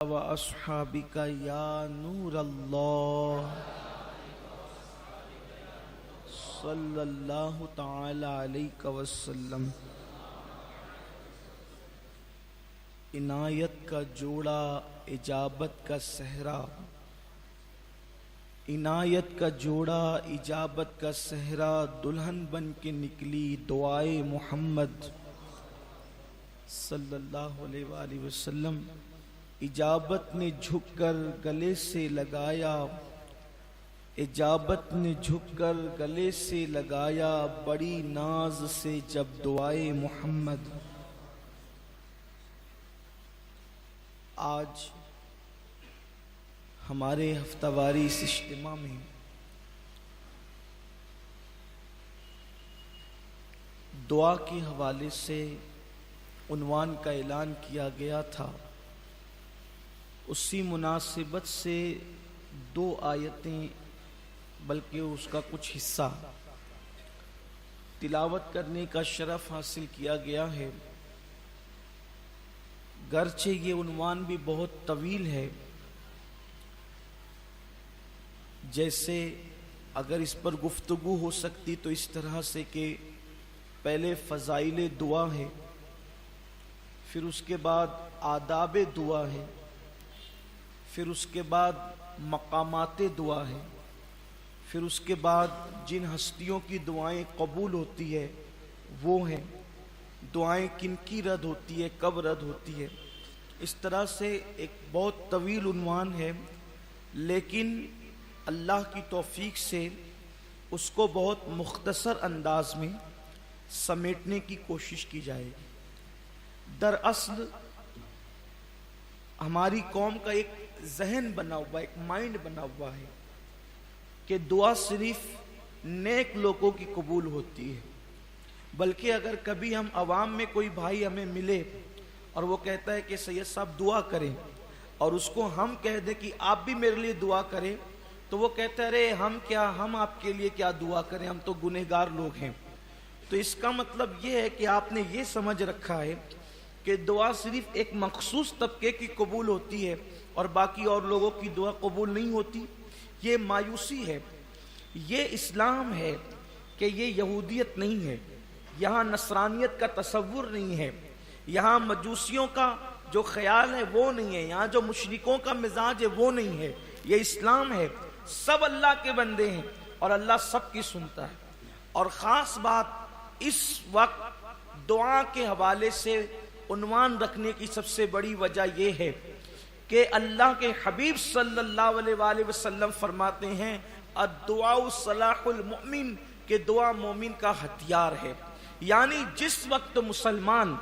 व अस्हाबिका या नूर अल्लाह सल्लल्लाहु तआला अलैहि वसल्लम। इनायत का जोड़ा, इजाबत का सहरा। इनायत का जोड़ा, इजाबत का सहरा, दुल्हन बन के निकली दुआए मोहम्मद सल्लल्लाहु अलैहि वसल्लम। इजाबत ने झुककर गले से लगाया, इजाबत ने झुककर गले से लगाया, बड़ी नाज से जब दुआए मोहम्मद। आज हमारे हफ्तावारी इस इज्तिमा में दुआ के हवाले से उन्वान का ऐलान किया गया था। उसी मुनासिबत से दो आयतें, बल्कि उसका कुछ हिस्सा तिलावत करने का शरफ हासिल किया गया है। गर्चे ये उन्वान भी बहुत तवील है, जैसे अगर इस पर गुफ्तगू हो सकती तो इस तरह से कि पहले फ़ज़ाइल दुआ है, फिर उसके बाद आदाब दुआ है, फिर उसके बाद मकामाते दुआ है, फिर उसके बाद जिन हस्तियों की दुआएं कबूल होती है वो हैं, दुआएं किनकी रद्द होती है, कब रद्द होती है। इस तरह से एक बहुत तवील उन्वान है, लेकिन अल्लाह की तौफीक से उसको बहुत मुख्तसर अंदाज में समेटने की कोशिश की जाएगी। दरअसल हमारी कौम का एक जहन बना हुआ, एक माइंड बना हुआ है कि दुआ सिर्फ नेक लोगों की कबूल होती है। बल्कि अगर कभी हम अवाम में कोई भाई हमें मिले और वो कहता है कि सैयद साहब दुआ करें, और उसको हम कह दें कि आप भी मेरे लिए दुआ करें, तो वो कहता है अरे हम आपके लिए क्या दुआ करें, हम तो गुनहगार लोग हैं। तो इसका मतलब ये है कि आपने ये समझ रखा है कि दुआ सिर्फ एक मखसूस तबके की कबूल होती है और बाकी और लोगों की दुआ कबूल नहीं होती। ये मायूसी है, ये इस्लाम है कि ये यहूदियत नहीं है, यहाँ नसरानियत का तसव्वुर नहीं है, यहाँ मजूसियों का जो ख्याल है वो नहीं है, यहाँ जो मुशरिकों का मिजाज है वो नहीं है। ये इस्लाम है, सब अल्लाह के बंदे हैं और अल्लाह सबकी सुनता है। और ख़ास बात इस वक्त दुआ के हवाले से उन्वान रखने की सबसे बड़ी वजह यह है कि अल्लाह के हबीब सल्लल्लाहु अलैहि वसल्लम फरमाते हैं अद्दुआ सलाहुल मुमिन, के दुआ मोमिन का हथियार है। यानी जिस वक्त मुसलमान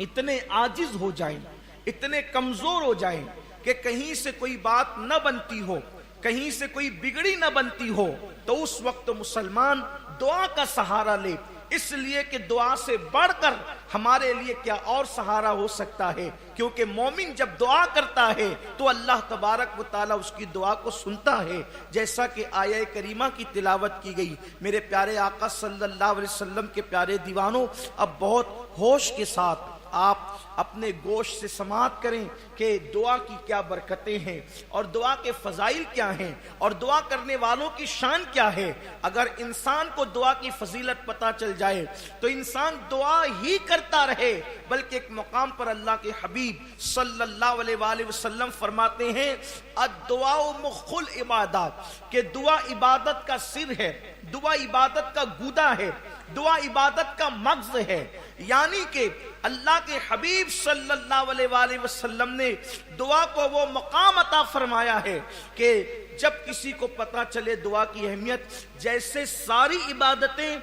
इतने आजिज हो जाएं, इतने कमजोर हो जाएं कि कहीं से कोई बात न बनती हो, कहीं से कोई बिगड़ी न बनती हो, तो उस वक्त मुसलमान दुआ का सहारा ले। इसलिए कि दुआ से बढ़कर हमारे लिए क्या और सहारा हो सकता है, क्योंकि मोमिन जब दुआ करता है तो अल्लाह तबारक व तआला उसकी दुआ को सुनता है। जैसा कि आया करीमा की तिलावत की गई। मेरे प्यारे आका सल्लल्लाहु अलैहि वसल्लम के प्यारे दीवानों, अब बहुत होश के साथ आप अपने गोश से समाअत करें कि दुआ की क्या बरकतें हैं और दुआ के फजाइल क्या हैं और दुआ करने वालों की शान क्या है। अगर इंसान को दुआ की फजीलत पता चल जाए तो इंसान दुआ ही करता रहे। बल्कि एक मुकाम पर अल्लाह के हबीब सल्लल्लाहु अलैहि वसल्लम फरमाते हैं अद्दुआ मुखुल इबादत, के दुआ इबादत का सिर है, दुआ इबादत का गूदा है, दुआ इबादत का मगज है। यानी कि अल्लाह के हबीब सल्लल्लाहु अलैहि वसल्लम ने दुआ को वो मकाम अता फरमाया है कि जब किसी को पता चले दुआ की अहमियत, जैसे सारी इबादतें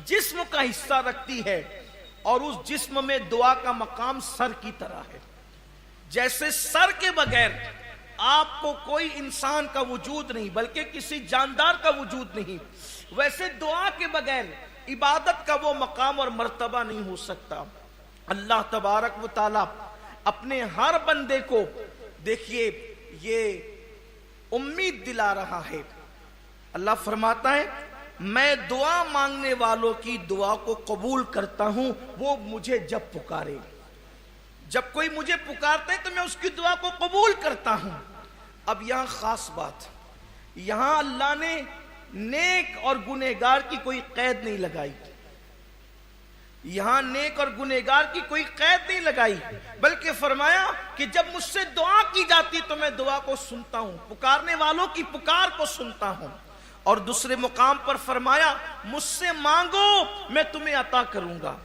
जिस्म का हिस्सा रखती है और उस जिस्म में दुआ का मकाम सर की तरह है। जैसे सर के बगैर आपको कोई इंसान का वजूद नहीं, बल्कि किसी जानदार का वजूद नहीं, वैसे दुआ के बगैर इबादत का वो मकाम और मर्तबा नहीं हो सकता। अल्लाह तबारक व तआला अपने हर बंदे को देखिए ये उम्मीद दिला रहा है। अल्लाह फरमाता है मैं दुआ मांगने वालों की दुआ को कबूल करता हूं, वो मुझे जब पुकारे। जब कोई मुझे पुकारता है तो मैं उसकी दुआ को कबूल करता हूं। अब यहां खास बात, यहां अल्लाह ने नेक और गुनहगार की कोई कैद नहीं लगाई। यहां नेक और गुनहगार की कोई कैद नहीं लगाई, बल्कि फरमाया कि जब मुझसे दुआ की जाती तो मैं दुआ को सुनता हूं, पुकारने वालों की पुकार को सुनता हूं। और दूसरे मुकाम पर फरमाया, मुझसे मांगो मैं तुम्हें अता करूंगा,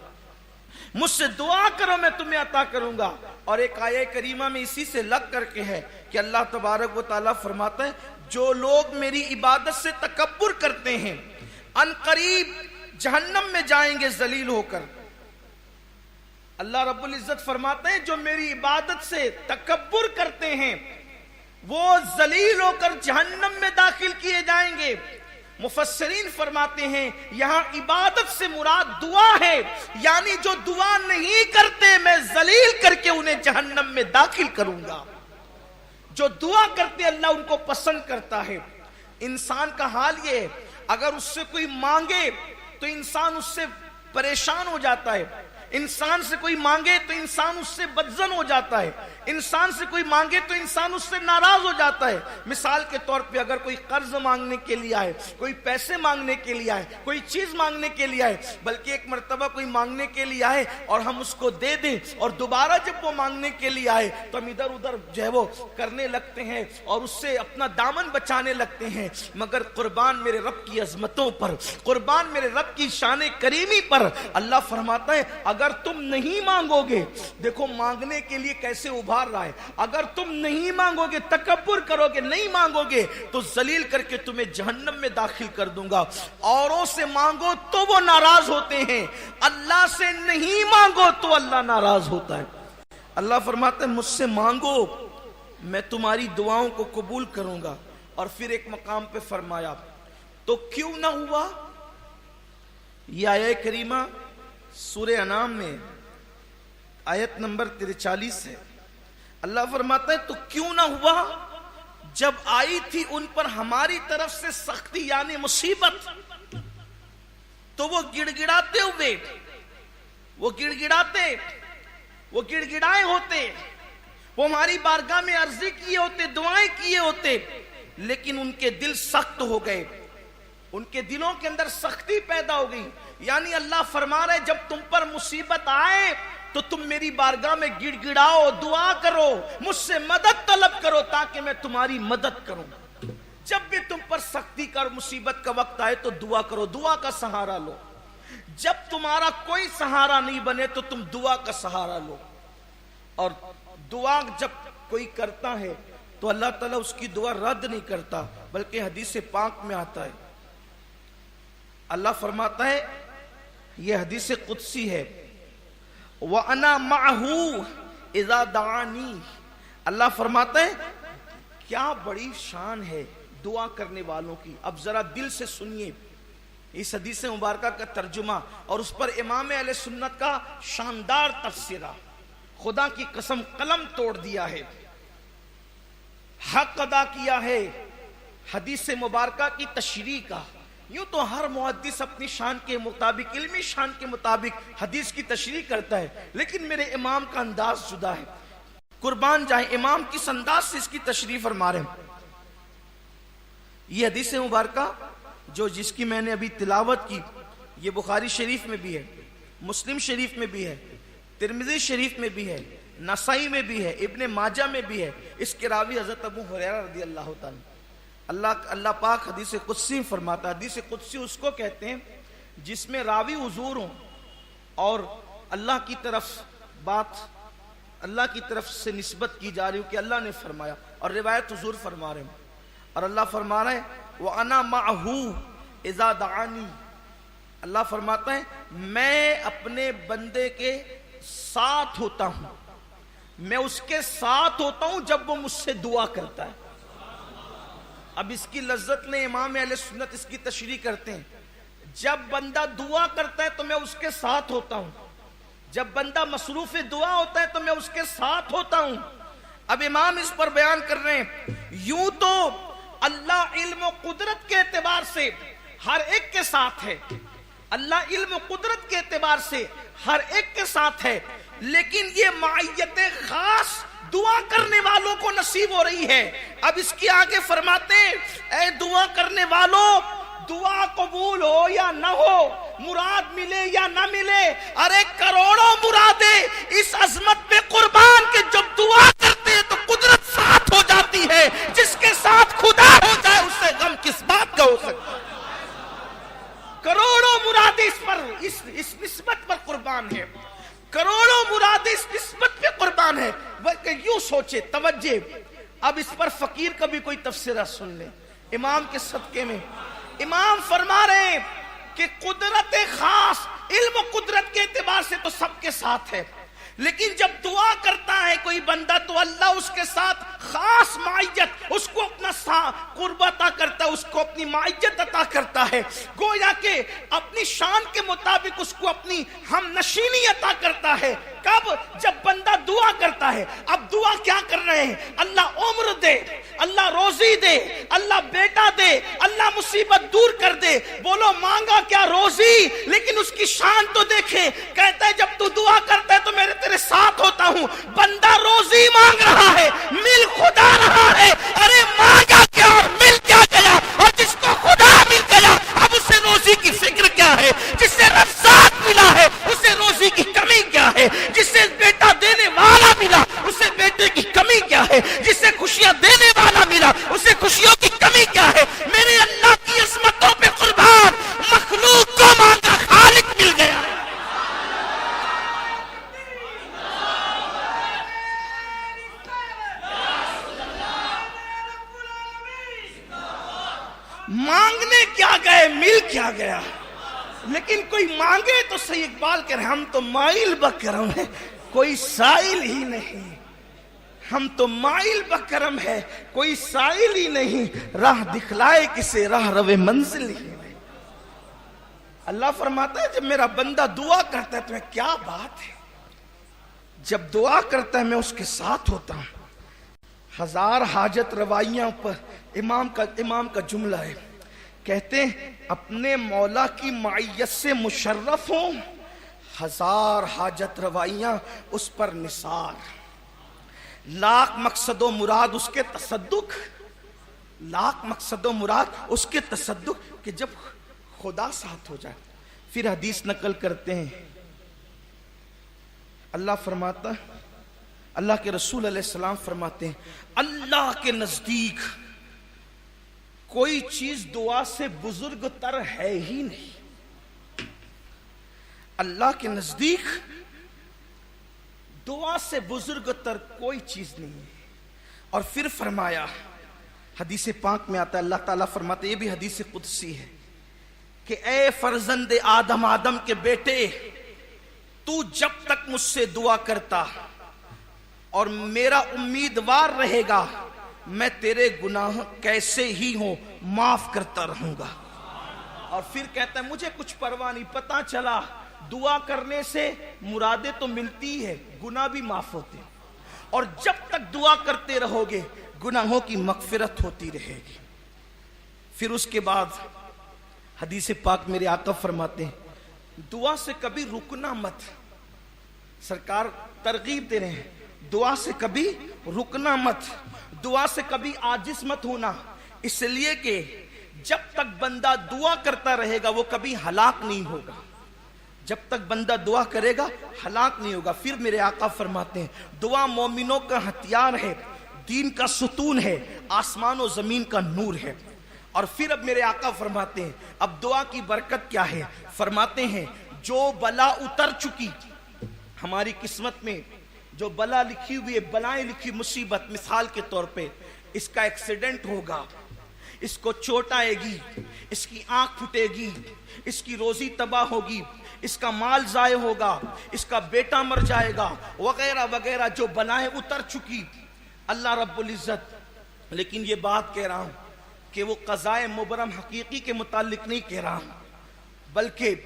मुझसे दुआ करो मैं तुम्हें अता करूंगा। और एक आये करीमा में इसी से लग करके है कि अल्लाह तबारक व तआला फरमाता है, जो लोग मेरी इबादत से तकब्बुर करते हैं अनकरीब जहन्नम में जाएंगे जलील होकर। अल्लाह रब्बुल इज्जत फरमाते हैं, जो मेरी इबादत से तकब्बुर करते हैं वो जलील होकर जहन्नम में दाखिल किए जाएंगे। मुफस्सिरीन फरमाते हैं, यहां इबादत से मुराद दुआ है, यानी जो दुआ नहीं करते मैं जलील करके उन्हें जहन्नम में दाखिल करूंगा। जो दुआ करते अल्लाह उनको पसंद करता है। इंसान का हाल ये है, अगर उससे कोई मांगे तो इंसान उससे परेशान हो जाता है, इंसान से कोई मांगे तो इंसान उससे बदजन हो जाता है, इंसान से कोई मांगे तो इंसान उससे नाराज हो जाता है। मिसाल के तौर पे अगर कोई कर्ज मांगने के लिए आए, कोई पैसे मांगने के लिए आए, कोई चीज मांगने के लिए आए, बल्कि एक मर्तबा कोई मांगने के लिए आए और हम उसको दे दें और दोबारा जब वो मांगने के लिए आए तो हम इधर उधर जो है वो करने लगते हैं और उससे अपना दामन बचाने लगते हैं। मगर कुर्बान मेरे रब की अजमतों पर, कुर्बान मेरे रब की शान करीमी पर, अल्लाह फरमाता है अगर तुम नहीं मांगोगे, देखो मांगने के लिए कैसे उभार रहा है, अगर तुम नहीं मांगोगे, तकब्बुर करोगे, नहीं मांगोगे तो जलील करके तुम्हें जहन्नम में दाखिल कर दूंगा। औरों से मांगो तो वो नाराज होते हैं, अल्लाह से नहीं मांगो तो अल्लाह नाराज होता है। अल्लाह फरमाते हैं मुझसे मांगो मैं तुम्हारी दुआओं को कबूल करूंगा। और फिर एक मकाम पे फरमाया, तो क्यों ना हुआ, यह आयत करीमा सूरे अनाम में आयत नंबर 43 है। अल्लाह फरमाता है तो क्यों ना हुआ जब आई थी उन पर हमारी तरफ से सख्ती यानी मुसीबत, तो वो गिड़गिड़ाते हुए, वो गिड़गिड़ाए होते, वो हमारी बारगाह में अर्जी किए होते, दुआएं किए होते, लेकिन उनके दिल सख्त हो गए, उनके दिलों के अंदर सख्ती पैदा हो गई। यानी अल्लाह फरमा रहे जब तुम पर मुसीबत आए तो तुम मेरी बारगाह में गिड़गिड़ाओ, दुआ करो, मुझसे मदद तलब करो ताकि मैं तुम्हारी मदद करूं। जब भी तुम पर सख्ती का और मुसीबत का वक्त आए तो दुआ करो, दुआ का सहारा लो। जब तुम्हारा कोई सहारा नहीं बने तो तुम दुआ का सहारा लो। और दुआ जब कोई करता है तो अल्लाह ताला उसकी दुआ रद्द नहीं करता, बल्कि हदीस पाक में आता है, अल्लाह फरमाता है, यह हदीस कुदसी है, व अना माहू इज़ा दानी। अल्लाह फरमाता है क्या बड़ी शान है दुआ करने वालों की। अब जरा दिल से सुनिए इस हदीस मुबारक का तर्जुमा और उस पर इमाम अहले सुन्नत का शानदार तफसीरा। खुदा की कसम कलम तोड़ दिया है, हक अदा किया है हदीस मुबारक की तशरीह का। यूं तो हर मुहद्दिस अपनी शान के मुताबिक, इल्मी शान के मुताबिक हदीस की तशरीह करता है, लेकिन मेरे इमाम का अंदाज जुदा है। कुर्बान जाए इमाम किस अंदाज से इसकी तशरीह फरमा रहे हैं। ये हदीस मुबारक जो जिसकी मैंने अभी तिलावत की, ये बुखारी शरीफ में भी है, मुस्लिम शरीफ में भी है, तिरमिज़ी शरीफ में भी है, नसाई में भी है, इब्ने माजा में भी है। इसके रावी हजरत अबू हुरैरा रज़ी अल्लाह ताला। अल्लाह पाक हदीस कुदसी फरमाता है, हदीस कुदसी उसको कहते हैं जिसमें रावी हुजूर हो और अल्लाह की तरफ बात, अल्लाह की तरफ से निस्बत की जा रही हो कि अल्लाह ने फरमाया और रिवायत हुजूर फरमा रहे हैं। और अल्लाह फरमा रहा है व अना माहू इज़ा दानी। अल्लाह फरमाता है मैं अपने बंदे के साथ होता हूं, मैं उसके साथ होता हूं जब वो मुझसे दुआ करता है। अब इसकी लज्जत ने इमाम अहले सुन्नत इसकी तशरीह करते हैं, जब बंदा दुआ करता है तो मैं उसके साथ होता हूं, जब बंदा मसरूफ दुआ होता है तो मैं उसके साथ होता हूं। अब इमाम इस पर बयान कर रहे हैं, यूं तो अल्लाह इल्म कुदरत के एतबार से हर एक के साथ है, अल्लाह इल्म कुदरत के एतबार से हर एक के साथ है, लेकिन ये मायत खास दुआ करने वालों को नसीब हो रही है। अब इसके आगे फरमाते हैं, ऐ दुआ करने वालों, दुआ कबूल हो या ना हो, मुराद मिले या ना मिले, अरे करोड़ों मुरादें इस अजमत पे कुर्बान के जब दुआ करते हैं तो कुदरत साथ हो जाती है। जिसके साथ खुदा हो जाए उससे गम किस बात का हो सकता है। करोड़ों मुरादें इस पर, इस निस्बत पर कुर्बान है। करोड़ों मुरादें इस निस्बत पे कुर्बान है। यूं सोचे, तवज्जे, अब इस पर फकीर का भी कोई तफसीरा सुन ले। इमाम के सदके में इमाम फरमा रहे हैं कि कुदरत खास, इल्म कुदरत के एतबार से तो सबके साथ है, लेकिन जब दुआ करता है कोई बंदा तो अल्लाह उसके साथ खास माइयत, उसको अपना कुर्ब अता करता है, उसको अपनी माइयत अता करता है। गोया के अपनी शान के मुताबिक उसको अपनी हम नशीनी अता करता है। कब? जब बंदा दुआ करता है। अब दुआ क्या कर रहे हैं? अल्लाह उम्र दे, अल्लाह रोजी दे, अल्लाह बेटा दे, अल्लाह मुसीबत दूर कर दे। बोलो मांगा क्या? रोजी। लेकिन उसकी शान तो देखे। कहता है जब तू दुआ करता है तो मेरे तेरे साथ होता हूं। बंदा रोजी मांग रहा है, मिल खुदा रहा है। अरे मांगा क्या और मिल क्या गया? और जिसको खुदा मिल गया अब उसे रोजी की फिक्र क्या है? जिससे रज़्ज़ाक़ मिला है उसे रोजी की कमी क्या है? जिससे बेटा देने वाला मिला उसे बेटे की कमी क्या है? जिससे खुशियां देने वाला मिला उसे खुशियों की कमी क्या है? मेरे अल्लाह की अज़मतों पे कुर्बान, मखलूक को मांगा खालिक मिल गया है। मांगने क्या गए, मिल क्या गया? लेकिन कोई मांगे तो सही। इकबाल कह रहे हम तो माइल बकरम है, कोई साइल ही नहीं। हम तो माइल बकरम है, कोई साइल ही नहीं। राह दिखलाए किसे, राह रवे मंजिल ही नहीं। अल्लाह फरमाता है जब मेरा बंदा दुआ करता है तो क्या बात है, जब दुआ करता है मैं उसके साथ होता हूं। हजार हाजत रवाइयां पर इमाम का जुमला है। कहते हैं अपने मौला की मायत से मुशर्रफ हो, हजार हाजत रवाइयां उस पर निसार। लाख मकसदो मुराद उसके तसद्दुक, लाख मकसदो मुराद उसके तसद्दुक कि जब खुदा साथ हो जाए। फिर हदीस नकल करते हैं, अल्लाह फरमाता, अल्लाह के रसूल अलैहिस्सलाम फरमाते हैं अल्लाह के नजदीक कोई चीज दुआ से बुजुर्ग तर है ही नहीं। अल्लाह के नजदीक दुआ से बुजुर्ग तर कोई चीज नहीं है। और फिर फरमाया, हदीस पाक में आता है, अल्लाह ताला फरमाते, ये भी हदीस कुदसी है कि ए फर्जंद आदम, आदम के बेटे, तू जब तक मुझसे दुआ करता और मेरा उम्मीदवार रहेगा, मैं तेरे गुनाह कैसे ही हो माफ करता रहूंगा। और फिर कहता है मुझे कुछ परवाह नहीं, पता चला दुआ करने से मुरादें तो मिलती है, गुनाह भी माफ होते हैं। और जब तक दुआ करते रहोगे गुनाहों की मगफिरत होती रहेगी। फिर उसके बाद हदीस पाक मेरे आका फरमाते हैं, दुआ से कभी रुकना मत। सरकार तरगीब दे रहे हैं, दुआ से कभी रुकना मत, दुआ से कभी आजिज मत होना। इसलिए कि जब तक बंदा दुआ करता रहेगा वो कभी हलाक नहीं होगा। जब तक बंदा दुआ करेगा हलाक नहीं होगा। फिर मेरे आका फरमाते हैं, दुआ मोमिनों का हथियार है, दीन का सुतून है, आसमान और जमीन का नूर है। और फिर अब मेरे आका फरमाते हैं, अब दुआ की बरकत क्या है? फरमाते हैं जो बला उतर चुकी, हमारी किस्मत में जो बला लिखी हुई है, बलाएं लिखी, मुसीबत, मिसाल के तौर पे इसका एक्सीडेंट होगा, इसको चोट आएगी, इसकी आंख फूटेगी, इसकी रोजी तबाह होगी, इसका माल जाये होगा, इसका बेटा मर जाएगा, वगैरह वगैरह जो बलाएं उतर चुकी, अल्लाह रब्बुल इज्जत। लेकिन ये बात कह रहा हूं कि वो क़ज़ाए मुबरम हकीकी के मुतालिक नहीं कह रहा हूं, बल्कि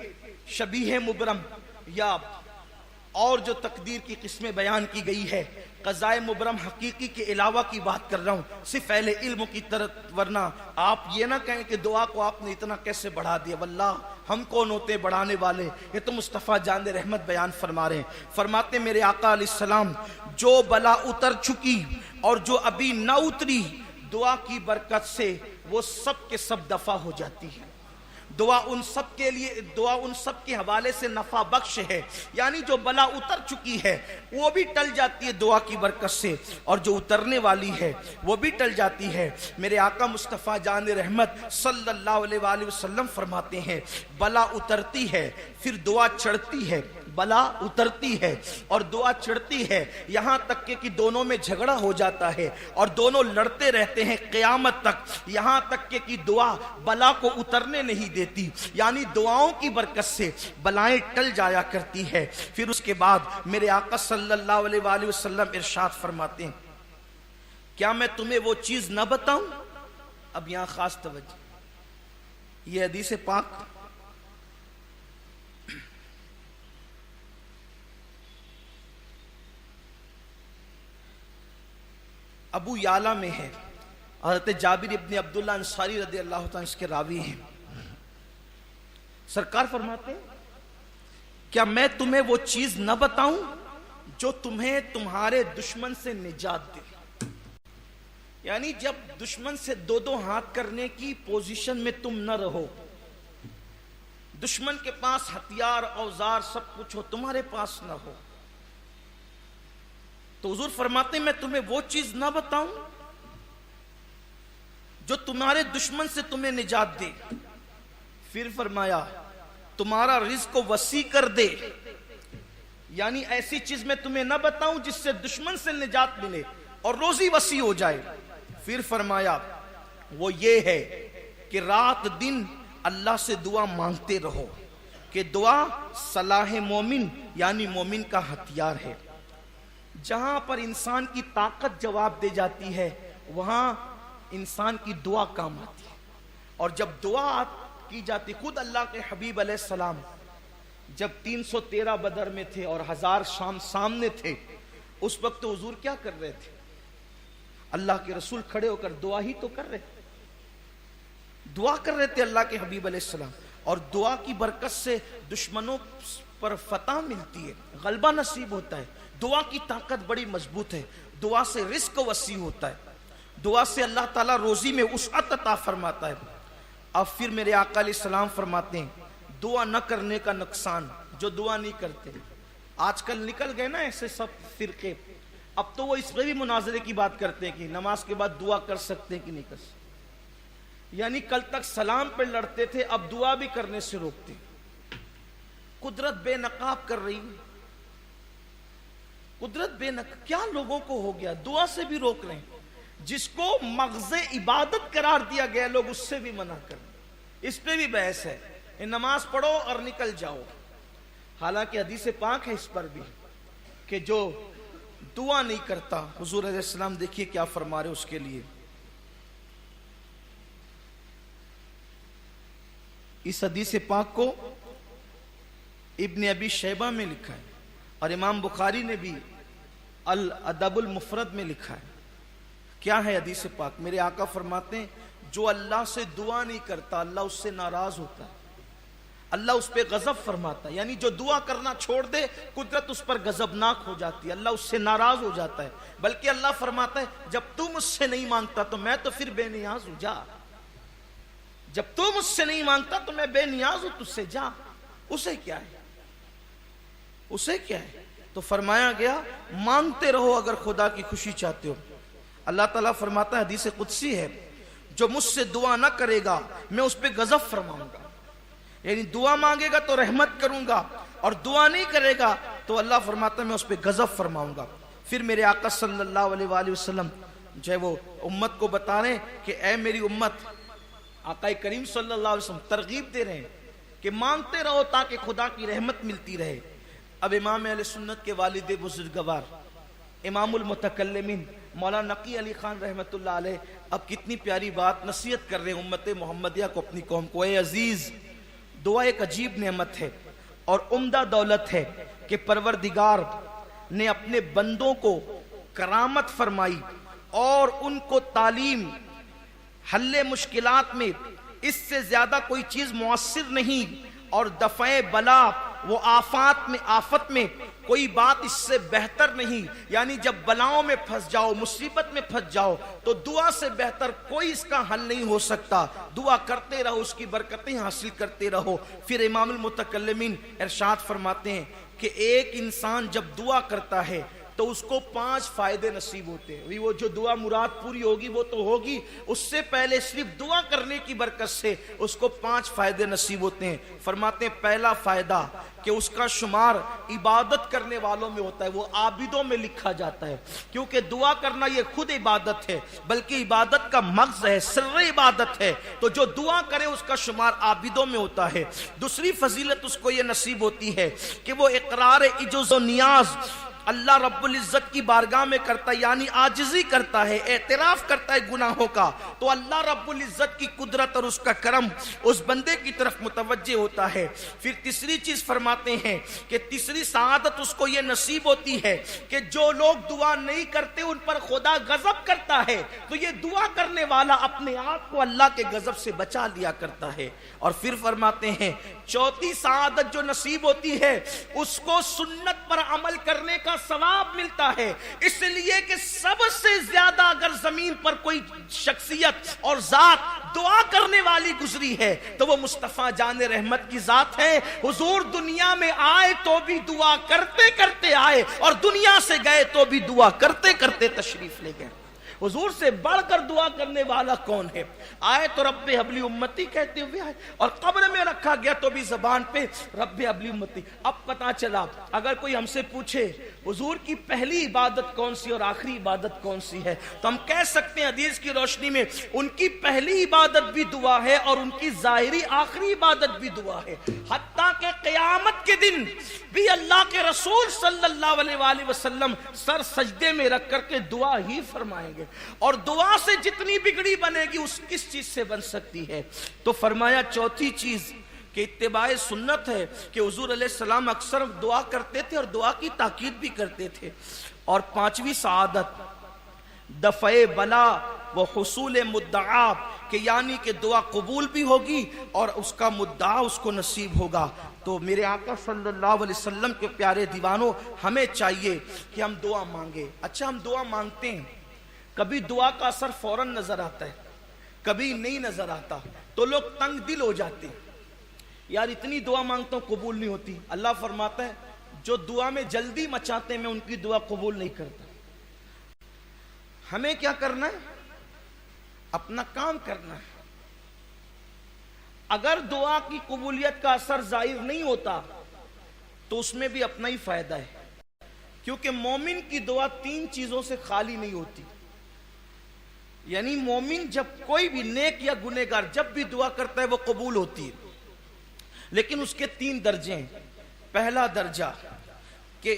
शबीह मुबरम या और जो तकदीर की किस्में बयान की गई है, क़ज़ाए मुबरम हकीकी के अलावा की बात कर रहा हूँ, सिर्फ अहले इल्म की तरफ। वरना आप ये ना कहें कि दुआ को आपने इतना कैसे बढ़ा दिया। वल्लाह हम कौन होते हैं बढ़ाने वाले? ये तो मुस्तफ़ा जान रहमत बयान फरमा रहे हैं। फरमाते मेरे आका अलैहिस्सलाम, जो बला उतर चुकी और जो अभी ना उतरी, दुआ की बरकत से वो सब के सब दफा हो जाती है। दुआ उन सब के लिए, दुआ उन सब के हवाले से नफा बख्श है। यानी जो बला उतर चुकी है वो भी टल जाती है दुआ की बरकत से, और जो उतरने वाली है वो भी टल जाती है। मेरे आका मुस्तफ़ा जान रहमत सल्लल्लाहु अलैहि वसल्लम फरमाते हैं, बला उतरती है फिर दुआ चढ़ती है, बला उतरती है और दुआ चढ़ती है, यहां तक कि दोनों में झगड़ा हो जाता है और दोनों लड़ते रहते हैं क़यामत तक, यहां तक कि दुआ बला को उतरने नहीं देती। यानी दुआओं की बरकत से बलाएं टल जाया करती है। फिर उसके बाद मेरे आका सल्लल्लाहु अलैहि वसल्लम इरशाद फरमाते हैं, क्या मैं तुम्हें वो चीज न बताऊं? अब यहां खास तवज्जो, ये हदीस पाक अबू याला में है। हज़रत जाबिर इब्न अब्दुल्ला अंसारी रज़ी अल्लाह ताला इसके रावी हैं। सरकार फरमाते हैं, क्या मैं तुम्हें वो चीज न बताऊं जो तुम्हें तुम्हारे दुश्मन से निजात दे? यानी जब दुश्मन से दो दो हाथ करने की पोजीशन में तुम न रहो, दुश्मन के पास हथियार औजार सब कुछ हो, तुम्हारे पास न हो, तो हुजूर फरमाते मैं तुम्हें वो चीज ना बताऊं जो तुम्हारे दुश्मन से तुम्हें निजात दे? फिर फरमाया तुम्हारा रिज़्क़ को वसी कर दे। यानी ऐसी चीज मैं तुम्हें ना बताऊं जिससे दुश्मन से निजात मिले और रोजी वसी हो जाए। फिर फरमाया वो ये है कि रात दिन अल्लाह से दुआ मांगते रहो, कि दुआ सलाह मोमिन यानी मोमिन का हथियार है। जहां पर इंसान की ताकत जवाब दे जाती है वहां इंसान की दुआ काम आती है। और जब दुआ की जाती, खुद अल्लाह के हबीब अलैहिस्सलाम जब 313 बदर में थे और 1000 शाम सामने थे, उस वक्त तो हुजूर क्या कर रहे थे? अल्लाह के रसूल खड़े होकर दुआ ही तो कर रहे थे, दुआ कर रहे थे अल्लाह के हबीब अलैहिस्सलाम। और दुआ की बरकत से दुश्मनों पर फतह मिलती है, गलबा नसीब होता है। दुआ की ताकत बड़ी मजबूत है। दुआ से रिज़्क़ वसी होता है, दुआ से अल्लाह ताला रोजी में उसअत अता फरमाता है। अब फिर मेरे आका अलैहिस्सलाम फरमाते हैं, दुआ न करने का नुकसान, जो दुआ नहीं करते। आजकल निकल गए ना ऐसे सब फिरके, अब तो वो इस पर भी मुनाजरे की बात करते हैं कि नमाज के बाद दुआ कर सकते हैं कि नहीं कर सकते। यानी कल तक सलाम पे लड़ते थे, अब दुआ भी करने से रोकते। कुदरत बेनकाब कर रही है, कुदरत बेनकाब। क्या लोगों को हो गया, दुआ से भी रोक रहे हैं। जिसको मग़ज़े इबादत करार दिया गया लोग उससे भी मना कर, इस पे भी बहस है। नमाज पढ़ो और निकल जाओ। हालांकि हदीस पाक है इस पर भी कि जो दुआ नहीं करता, हुजूर अलैहिस्सलाम देखिए क्या फरमा रहे उसके लिए। इस हदीस पाक को इब्न अबी शैबा में लिखा है और इमाम बुखारी ने भी अल अदबुल मुफरद में लिखा है। क्या है हदीस पाक? मेरे आका फरमाते हैं, जो अल्लाह से दुआ नहीं करता अल्लाह उससे नाराज होता है, अल्लाह उस पर गजब फरमाता है। यानी जो दुआ करना छोड़ दे कुदरत उस पर गजबनाक हो जाती है, अल्लाह उससे नाराज हो जाता है। बल्कि अल्लाह फरमाता है, जब तू मुझसे नहीं मांगता तो मैं तो फिर बेनियाज हूं, जा। जब तू मुझसे नहीं मांगता तो मैं बेनियाज हूं तुझसे, जा। उसे क्या है, उसे क्या है? तो फरमाया गया मांगते रहो अगर खुदा की खुशी चाहते हो। अल्लाह ताला फरमाता है, हदीस कुदसी है, जो मुझसे दुआ ना करेगा मैं उस पर गजब फरमाऊंगा। यानी दुआ मांगेगा तो रहमत करूंगा और दुआ नहीं करेगा तो अल्लाह फरमाता है मैं उस पर गजब फरमाऊंगा। फिर मेरे आका सल्लल्लाहु अलैहि वसल्लम जो है वो उम्मत को बता रहे हैं कि ऐ मेरी उम्मत, आका करीम सल्लल्लाहु अलैहि वसल्लम तरगीब दे रहे हैं कि मांगते रहो ताकि खुदा की रहमत मिलती रहे। अब इमाम अहले सुन्नत के वालिद बुजुर्गवार इमामुल मुतकल्लिमीन मौलाना नकी अली खान रहमतुल्लाह अलैह अब कितनी प्यारी बात नसीहत कर रहे हैं उम्मत मोहम्मदिया को, अपनी कौम को। ए अजीज, दुआ एक अजीब नेमत है और उम्दा दौलत है कि परवरदिगार ने अपने बंदों को करामत फरमाई और उनको तालीम, हल्ले मुश्किलात में इससे ज्यादा कोई चीज मुअस्सिर नहीं और दफ़े बला, वो आफत में कोई बात इससे बेहतर नहीं। यानी जब बलाओं में फंस जाओ, मुसीबत में फंस जाओ, तो दुआ से बेहतर कोई इसका हल नहीं हो सकता। दुआ करते रहो, उसकी बरकतें हासिल करते रहो। फिर इमामुल मुतकल्लिमीन इरशाद फरमाते हैं कि एक इंसान जब दुआ करता है तो उसको 5 फायदे नसीब होते हैं। वो जो दुआ मुराद पूरी होगी वो तो होगी, उससे पहले सिर्फ दुआ करने की बरकत से उसको 5 फायदे नसीब होते हैं। फरमाते हैं पहला फायदा कि उसका शुमार इबादत करने वालों में होता है, वो आबिदों में लिखा जाता है। क्योंकि दुआ करना ये खुद इबादत है, बल्कि इबादत का मग़ज़ है, सिर्र इबादत है। तो जो दुआ करे उसका शुमार आबिदों में होता है। दूसरी फजीलत उसको ये नसीब होती है कि वो इकरार इजुज़ व नियाज अल्लाह रब्बुल इज्जत की बारगाह में करता है, यानी आजिज़ी करता है, एतराफ़ करता है गुनाहों का। तो अल्लाह रब्बुल इज्जत की कुदरत और उसका करम उस बंदे की तरफ मुतवज्जे होता है। फिर तीसरी चीज़ फरमाते हैं कि तीसरी सआदत उसको ये नसीब होती है कि जो लोग दुआ नहीं करते उन पर खुदा गज़ब करता है, तो ये दुआ करने वाला अपने आप को अल्लाह के गज़ब से बचा लिया करता है। और फिर फरमाते हैं चौथी सआदत जो नसीब होती है उसको सुन्नत पर अमल करने का सवाब मिलता है। इसलिए कि सबसे ज्यादा अगर जमीन पर कोई शख्सियत और जात दुआ करने वाली गुजरी है तो वो मुस्तफा जान रहमत की जात है। हुजूर दुनिया में आए तो भी दुआ करते करते आए और दुनिया से गए तो भी दुआ करते करते तशरीफ ले गए। हुजूर से बढ़कर दुआ करने वाला कौन है? आए तो रब्बे हबली उम्मती कहते हुए आए और कब्र में रखा गया तो भी जबान पे रब्बे हबली उम्मती। अब पता चला अगर कोई हमसे पूछे हुजूर की पहली इबादत कौन सी और आखिरी इबादत कौन सी है, तो हम कह सकते हैं हदीस की रोशनी में उनकी पहली इबादत भी दुआ है और उनकी जाहिरी आखिरी इबादत भी दुआ है। हत्ता के क़यामत के दिन भी अल्लाह के रसूल सल्लल्लाहु अलैहि वसल्लम सर सजदे में रख करके दुआ ही फरमाएंगे। और दुआ से जितनी बिगड़ी बनेगी उस किस चीज से बन सकती है? तो फरमाया चौथी चीज कि इत्तिबाए सुन्नत है कि हुजूर अलैहिस्सलाम अक्सर दुआ करते थे और दुआ की ताकीद भी करते थे। और पांचवी सआदत दफ़े बला व हुसूल मुद्दआ के, यानी कि दुआ कबूल भी होगी और उसका मुद्दा उसको नसीब होगा। तो मेरे आका सल्लल्लाहु अलैहि वसल्लम के प्यारे दीवानों, हमें चाहिए कि हम दुआ मांगे। अच्छा, हम दुआ मांगते हैं, कभी दुआ का असर फौरन नजर आता है, कभी नहीं नजर आता, तो लोग तंग दिल हो जाते हैं, यार इतनी दुआ मांगता हूं कबूल नहीं होती। अल्लाह फरमाता है जो दुआ में जल्दी मचाते हैं मैं उनकी दुआ कबूल नहीं करता। हमें क्या करना है? अपना काम करना है। अगर दुआ की कबूलियत का असर जाहिर नहीं होता तो उसमें भी अपना ही फायदा है, क्योंकि मोमिन की दुआ 3 चीजों से खाली नहीं होती। यानी मोमिन जब कोई भी नेक या गुनेगार जब भी दुआ करता है वो कबूल होती है, लेकिन उसके 3 दर्जे हैं। पहला दर्जा कि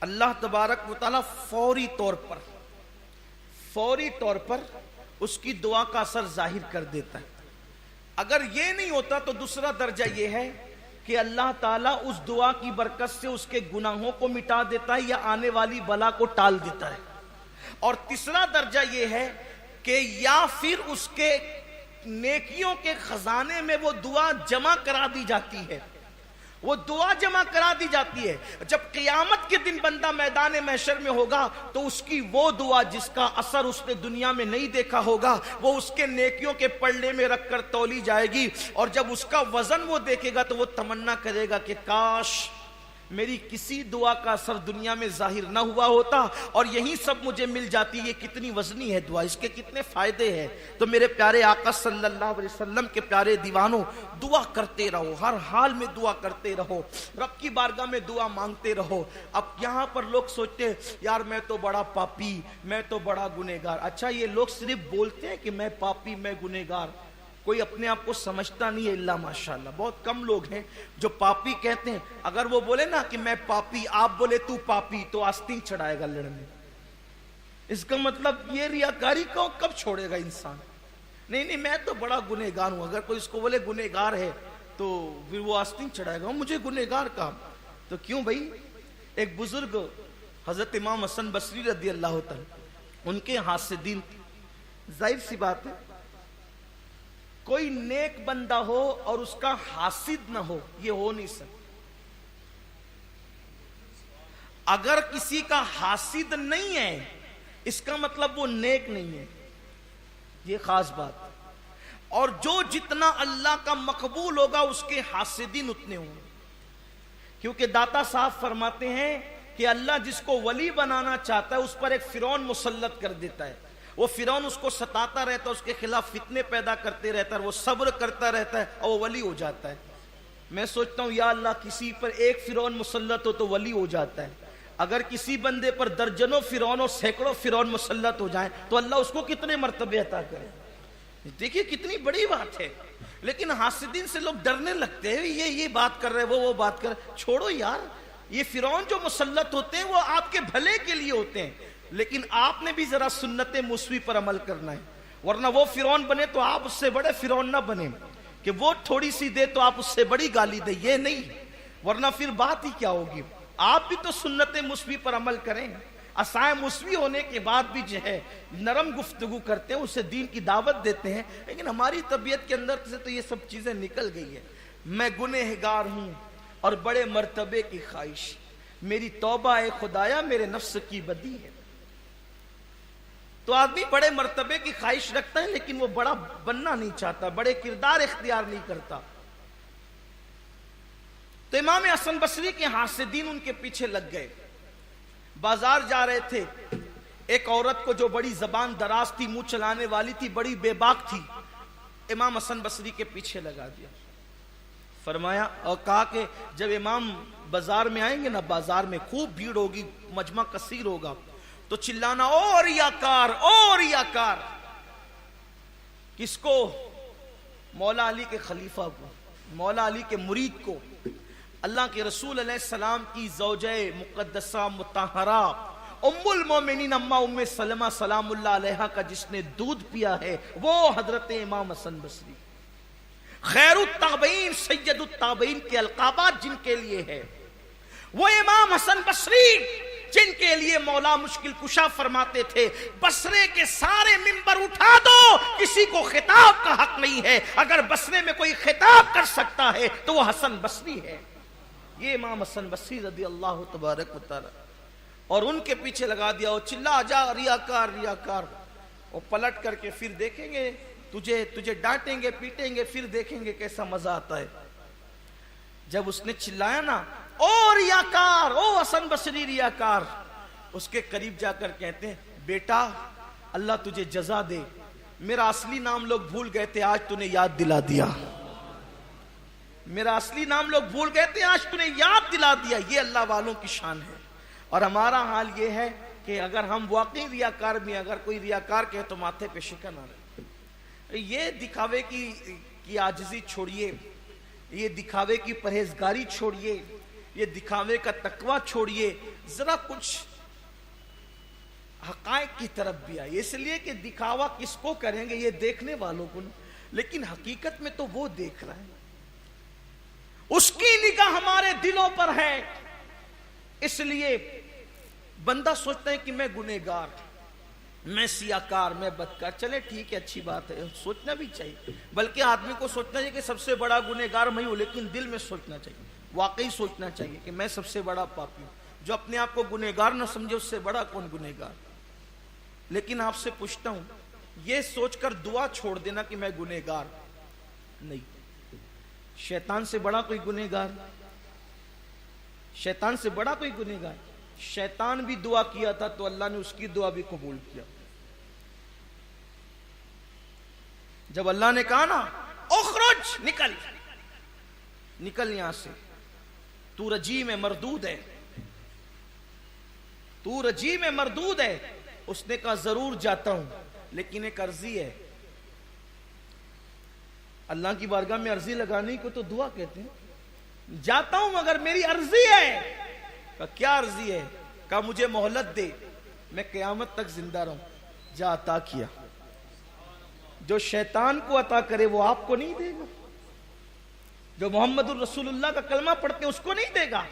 अल्लाह तबारक व तआला फौरी तौर पर उसकी दुआ का असर जाहिर कर देता है। अगर ये नहीं होता तो दूसरा दर्जा ये है कि अल्लाह ताला उस दुआ की बरकत से उसके गुनाहों को मिटा देता है या आने वाली बला को टाल देता है। और तीसरा दर्जा यह है कि या फिर उसके नेकियों के खजाने में वो दुआ जमा करा दी जाती है, वो दुआ जमा करा दी जाती है। जब क़यामत के दिन बंदा मैदान महशर में होगा तो उसकी वो दुआ जिसका असर उसने दुनिया में नहीं देखा होगा वो उसके नेकियों के पल्ले में रखकर तौली जाएगी। और जब उसका वजन वो देखेगा तो वो तमन्ना करेगा कि काश मेरी किसी दुआ का असर दुनिया में जाहिर ना हुआ होता और यही सब मुझे मिल जाती। ये कितनी वजनी है दुआ, इसके कितने फायदे हैं। तो मेरे प्यारे आका सल्लल्लाहु अलैहि वसल्लम के प्यारे दीवानों, दुआ करते रहो, हर हाल में दुआ करते रहो, रब की बारगाह में दुआ मांगते रहो। अब यहाँ पर लोग सोचते हैं यार मैं तो बड़ा पापी, मैं तो बड़ा गुनेगार। अच्छा, ये लोग सिर्फ बोलते हैं कि मैं पापी, मैं गुनेगार, कोई अपने आप को समझता नहीं है इल्ला माशाल्लाह। बहुत कम लोग हैं जो पापी कहते हैं। अगर वो बोले ना कि मैं पापी, आप बोले तू पापी, तो आस्तीन चढ़ाएगा लड़ने। इसका मतलब ये रियाकारी को कब छोड़ेगा इंसान? नहीं, मैं तो बड़ा गुनेगार हूं। अगर कोई इसको बोले गुनेगार है तो फिर वो आस्तीन चढ़ाएगा, मुझे गुनेगार कहा। तो क्यों भाई? एक बुजुर्ग हजरत इमाम हसन बसरी रदी अल्लाह तआला, उनके हाथ से दीन, जाहिर सी बात है कोई नेक बंदा हो और उसका हासिद ना हो, ये हो नहीं सकता। अगर किसी का हासिद नहीं है इसका मतलब वो नेक नहीं है, ये खास बात। और जो जितना अल्लाह का मकबूल होगा उसके हासिदीन उतने होंगे, क्योंकि दाता साहब फरमाते हैं कि अल्लाह जिसको वली बनाना चाहता है उस पर एक फिरौन मुसल्लत कर देता है। वो फिरौन उसको सताता रहता है, उसके खिलाफ फितने पैदा करते रहता है, वो सब्र करता रहता है और वो वली हो जाता है। मैं सोचता हूं या अल्लाह किसी पर एक फिरौन मुसल्लत हो तो वली हो जाता है, अगर किसी बंदे पर दर्जनों फिरौन और सैकड़ों फिरौन मुसल्लत हो जाए तो अल्लाह उसको कितने मर्तबे अता करे। देखिए कितनी बड़ी बात है। लेकिन हासिदीन से लोग डरने लगते हैं, ये बात कर रहे वो बात कर रहे। छोड़ो यार, ये फिरौन जो मुसल्लत होते हैं वो आपके भले के लिए होते हैं, लेकिन आपने भी जरा सुन्नते मुस्वी पर अमल करना है, वरना वो फिरौन बने तो आप उससे बड़े फिरौन ना बने कि वो थोड़ी सी दे तो आप उससे बड़ी गाली दे, ये नहीं, वरना फिर बात ही क्या होगी। आप भी तो सुन्नते मुस्वी पर अमल करें। असाए मुस्वी होने के बाद भी जो है नरम गुफ्तगू करते हैं, उसे दीन की दावत देते हैं, लेकिन हमारी तबीयत के अंदर से तो ये सब चीजें निकल गई है। मैं गुनहगार हूं और बड़े मर्तबे की ख्वाहिश, मेरी तौबा ए खुदाया मेरे नफ्स की बदी है। तो आदमी बड़े मर्तबे की ख्वाहिश रखता है लेकिन वो बड़ा बनना नहीं चाहता, बड़े किरदार इख्तियार नहीं करता। तो इमाम हसन बसरी के हासिदीन उनके पीछे लग गए। बाजार जा रहे थे, एक औरत को जो बड़ी जबान दराज थी, मुंह चलाने वाली थी, बड़ी बेबाक थी, इमाम हसन बसरी के पीछे लगा दिया। फरमाया और कहा कि जब इमाम बाजार में आएंगे ना, बाजार में खूब भीड़ होगी, मजमा कसीर होगा, तो चिल्लाना ओ रियाकार, ओ रियाकार। किसको? मौला अली के खलीफा को, मौला अली के मुरीद को, अल्लाह के रसूल अलैहिस्सलाम की ज़ौजे मुक़द्दसा मुताहरा उम्मुल मोमिनीन अम्मा उम्मे सलमा सलामुल्लाह अलैहा का जिसने दूध पिया है वो हजरत इमाम हसन बसरी। खैरुत ताबईन सैयदुत ताबईन के अलकाबात जिनके लिए है वो इमाम हसन बसरी, जिनके लिए मौला मुश्किल कुशा फरमाते थे बसरे के सारे मिंबर उठा दो, किसी को खिताब का हक नहीं है, अगर बसरे में कोई खिताब कर सकता है तो वो हसन बसरी है। ये इमाम हसन बसरी रदी अल्लाह तबारक व तआला। और उनके पीछे लगा दिया, वो चिल्ला जा रियाकार रियाकार। वो पलट करके फिर देखेंगे तुझे डांटेंगे पीटेंगे, फिर देखेंगे कैसा मजा आता है। जब उसने चिल्लाया ना ओ रियाकार, ओ हसन बसरी रियाकार, उसके करीब जाकर कहते हैं बेटा अल्लाह तुझे जजा दे, मेरा असली नाम लोग भूल गए थे, आज तूने याद दिला दिया। मेरा असली नाम लोग भूल गए थे, आज तूने याद दिला दिया। ये अल्लाह वालों की शान है। और हमारा हाल ये है कि अगर हम वाकई रियाकार में, अगर कोई रियाकार कहे तो माथे पे शिकन आ रहे। ये दिखावे की आजिज़ी छोड़िए, ये दिखावे की परहेजगारी छोड़िए, ये दिखावे का तकवा छोड़िए, जरा कुछ हकायक की तरफ भी आइए। इसलिए कि दिखावा किसको करेंगे, ये देखने वालों को, लेकिन हकीकत में तो वो देख रहा है, उसकी निगाह हमारे दिलों पर है। इसलिए बंदा सोचता है कि मैं गुनहगार, मैं सियाकार, मैं बदकार। चले ठीक है, अच्छी बात है, सोचना भी चाहिए। बल्कि आदमी को सोचना चाहिए कि सबसे बड़ा गुनहगार मैं हूं, लेकिन दिल में सोचना चाहिए, वाकई सोचना चाहिए कि मैं सबसे बड़ा पापी हूं। जो अपने आप को गुनहगार न समझे उससे बड़ा कौन गुनहगार। लेकिन आपसे पूछता हूं, यह सोचकर दुआ छोड़ देना कि मैं गुनहगार नहीं। शैतान से बड़ा कोई गुनहगार, शैतान से बड़ा कोई गुनहगार। शैतान भी दुआ किया था तो अल्लाह ने उसकी दुआ भी कबूल किया। जब अल्लाह ने कहा ना उखरुज, निकल निकल यहां से, तू रजीम में मरदूद है, तू रजीम में मरदूद है। उसने कहा जरूर जाता हूं, लेकिन एक अर्जी है। अल्लाह की बारगाह में अर्जी लगाने को तो दुआ कहते हैं। जाता हूं मगर मेरी अर्जी है। कहा क्या अर्जी है? कहा मुझे मोहलत दे, मैं क़यामत तक जिंदा रहूं। जा अता किया। जो शैतान को अता करे वो आपको नहीं देगा, जो मोहम्मदुर रसूलुल्लाह का कलमा पढ़ते हैं उसको नहीं देगा।